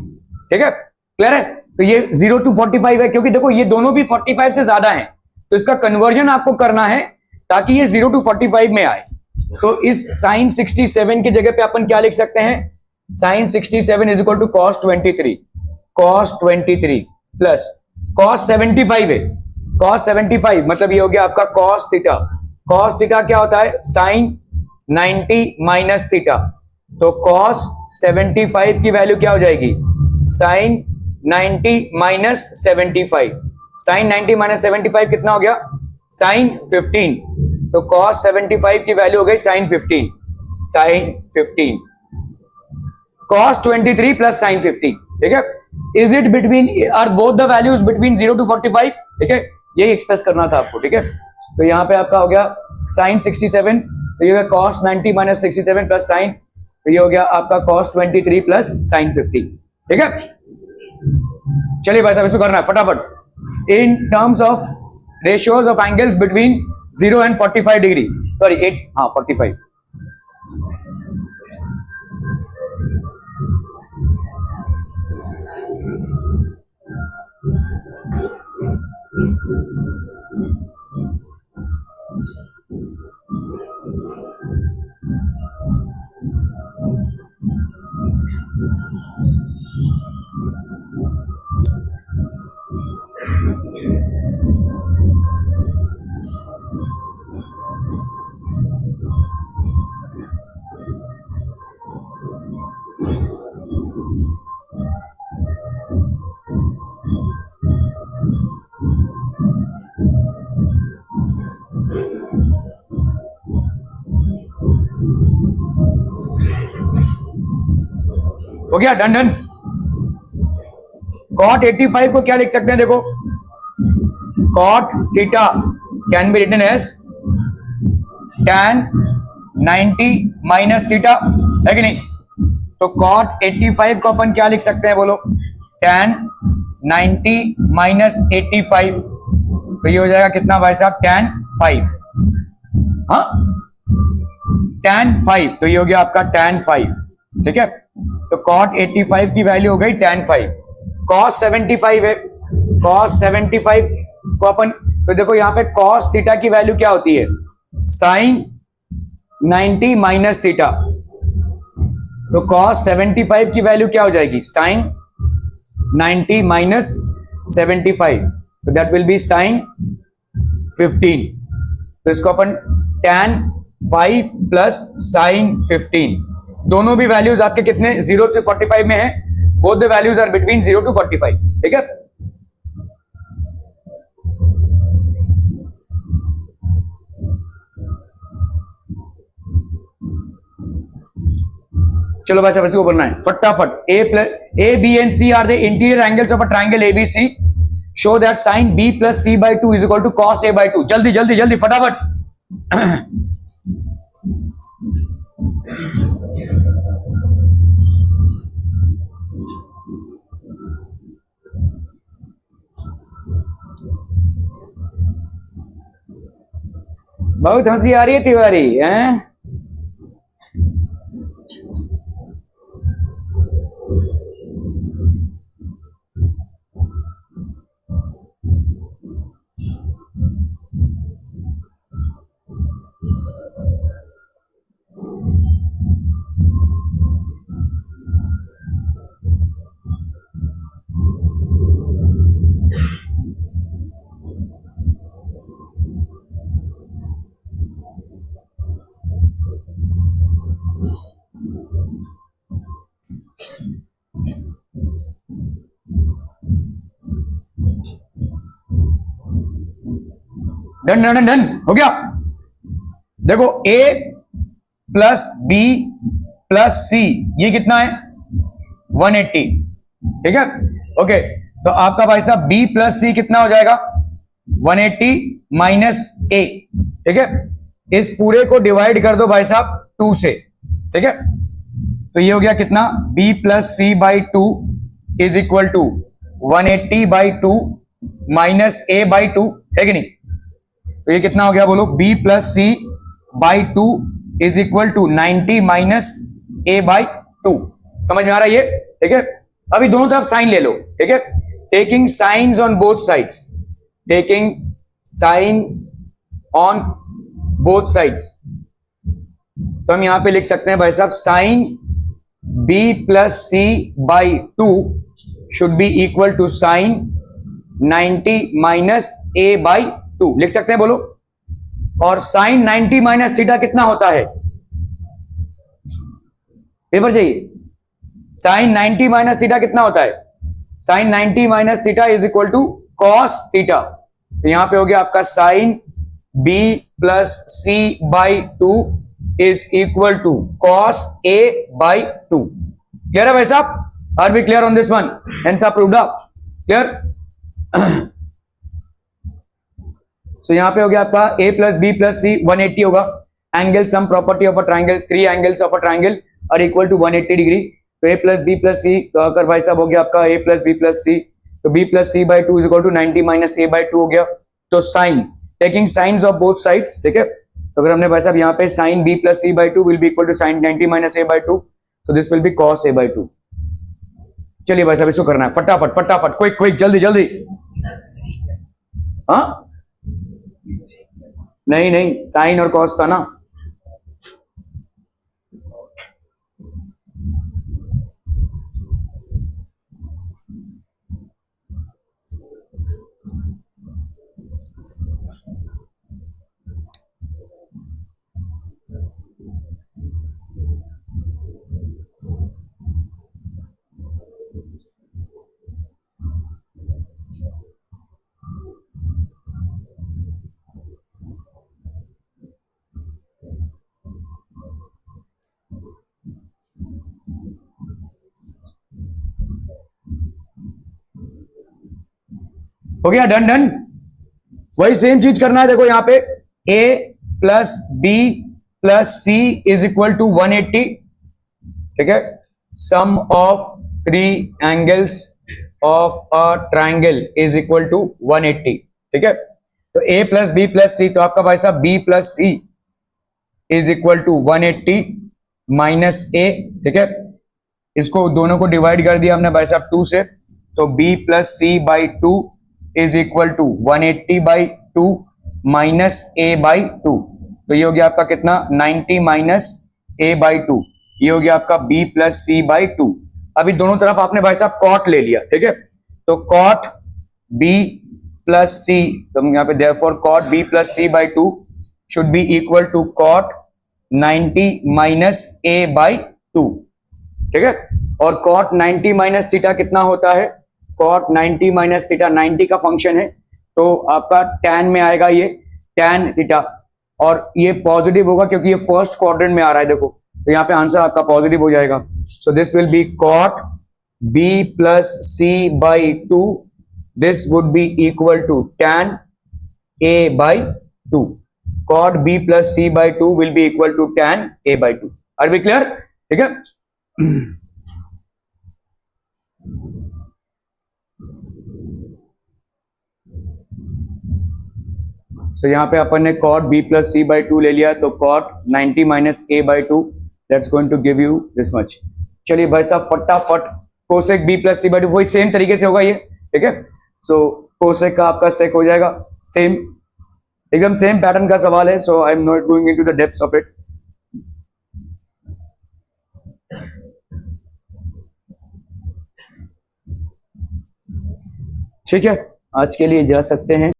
ठीक है, क्लियर है। तो ये 0 टू 45 है, क्योंकि देखो ये दोनों भी 45 से ज्यादा हैं, तो इसका कन्वर्जन आपको करना है ताकि ये 0 टू 45 में आए। तो इस साइन 67 की जगह पे अपन क्या लिख सकते हैं, sine 67 is equal to cos 23, cos 23 plus cos 75 है, cos 75 मतलब ये हो गया आपका cos थीटा। cos थीटा क्या होता है, साइन 90 माइनस थीटा। तो cos 75 की वैल्यू क्या हो जाएगी, साइन 90 माइनस 75। साइन 90 माइनस 75 कितना हो गया, साइन 15। तो cos 75 की वैल्यू हो गई sine 15, sine 15 cos 23 plus sine 15। ठीक है, is it between, are both the values between 0 to 45। ठीक है, यही एक्सप्रेस करना था आपको। ठीक है, तो यहां पे आपका हो गया साइन 67, तो ये हो गया cos 90 माइनस 67 प्लस साइन, तो ये हो गया आपका cos 23 प्लस साइन 15। ठीक है, चलिए भाई साहब इसको करना है फटाफट। इन terms of ratios of angles between 0 and 45 degree, sorry 8, हाँ 45। हो गया, डन डन। cot 85 को क्या लिख सकते हैं, देखो cot theta can be written as tan 90 minus theta, है कि नहीं। तो cot 85 को अपन क्या लिख सकते हैं बोलो, tan 90 माइनस 85। तो ये हो जाएगा कितना भाई साहब, tan 5, हाँ tan 5, तो ये हो गया आपका tan 5। ठीक है, तो cot 85 की वैल्यू हो गई tan 5। cos 75 है, cos 75 को अपन, तो देखो यहां पे cos थीटा की वैल्यू क्या होती है, sin 90 माइनस थीटा। तो cos 75 की वैल्यू क्या हो जाएगी, sin 90 माइनस 75, तो दैट विल बी sin 15। तो इसको अपन tan 5 प्लस sin 15, दोनों भी वैल्यूज आपके कितने 0 से 45 में है, both the values are between 0 to 45। ठीक है, चलो भाई साहब इसको बोलना है फटाफट। A B and C are the interior angles of a triangle ABC, show that sine B plus C by two is equal to cos A by two. जल्दी जल्दी जल्दी फटाफट। बहुत हंसी आ रही है तिवारी, हैं? डन डन डन हो गया। देखो a प्लस बी प्लस सी ये कितना है 180, ठीक है। ओके तो आपका भाई साहब b प्लस सी कितना हो जाएगा 180 माइनस a, ठीक है। इस पूरे को डिवाइड कर दो भाई साहब 2 से, ठीक है। तो ये हो गया कितना b plus C by two is equal to 180 by two minus a by two, है कि नहीं। तो ये कितना हो गया बोलो b plus C by two is equal to 90 minus a by two. समझ में आ रहा है ये, ठीक है। अभी दोनों तरफ साइन ले लो, ठीक है। Taking sines on both sides, taking sines on both sides, तो हम यहां पे लिख सकते हैं भाई साहब sine b plus C by two should be equal to sine 90 minus a by two, लिख सकते हैं बोलो। और साइन 90 माइनस थीटा कितना होता है, पेपर चाहिए। साइन 90 माइनस थीटा कितना होता है, sine 90 minus theta is equal to cos theta. तो यहां पे हो गया आपका sine b plus C by two is equal to cos a by two. Clear है भाई साहब, are we clear on this one, hence approved up, clear. So यहां पे हो गया आपका a plus B plus C 180 होगा। Angle sum property of a triangle, 3 angles of a triangle are equal to 180 degree. तो a plus B plus C, तो अगर भाई साहब हो गया आपका a plus B plus C, तो b plus C by two is equal to 90 minus a by two हो गया। तो sine, taking sines of both sides, ठीक है। तो अगर हमने भाई साहब यहाँ पे sine b plus C by two will be equal to sine 90 minus a by to, so this will be cos a by two. चलिए भाई साहब इसको करना है फटाफट फटाफट, क्विक क्विक, जल्दी जल्दी। हाँ नहीं नहीं, साइन और कॉस था ना। हो गया डन डन। वही सेम चीज करना है, देखो यहां पे a plus B plus C is equal to 180, ठीक है। Sum of 3 angles of a triangle is equal to 180, ठीक है। तो a plus B plus C, तो आपका भाई साहब b plus C is equal to 180 minus a, ठीक है। इसको दोनों को डिवाइड कर दिया हमने भाई साहब 2 से, तो b plus C by two is equal to 180 by two minus a by two. तो ये हो गया आपका कितना 90 माइनस a बाई टू, ये हो गया आपका b plus C by two. अभी दोनों तरफ आपने भाई साहब कॉट ले लिया, ठीक है। तो कॉट b प्लस सी, तो हम यहाँ पे therefore cot b plus C by two should be equal to cot 90 minus a by two, ठीक है। और कॉट 90 माइनस थीटा कितना होता है, कॉट 90 माइनस थीटा 90 का फंक्शन है, तो आपका tan में आएगा ये tan थीटा, और ये पॉजिटिव होगा क्योंकि ये फर्स्ट क्वाड्रेंट में आ रहा है। देखो तो यहाँ पे आंसर आपका पॉजिटिव हो जाएगा. सो this will be cot b plus c by 2. This would be equal to tan a by 2. Cot b plus c by 2 will be equal to tan a by 2. Are we clear? ठीक है. सो यहाँ पे अपन ने cot b plus c by 2 ले लिया, तो cot 90 minus a by 2, that's going to give you this much. चलिए भाई साहब फटाफट cosec b plus c by 2 वही सेम तरीके से होगा ये. ठीक है. सो cosec का आपका sec हो जाएगा सेम, एकदम सेम पैटर्न का सवाल है. So I am not going into the depths of it. ठीक है, आज के लिए जा सकते हैं.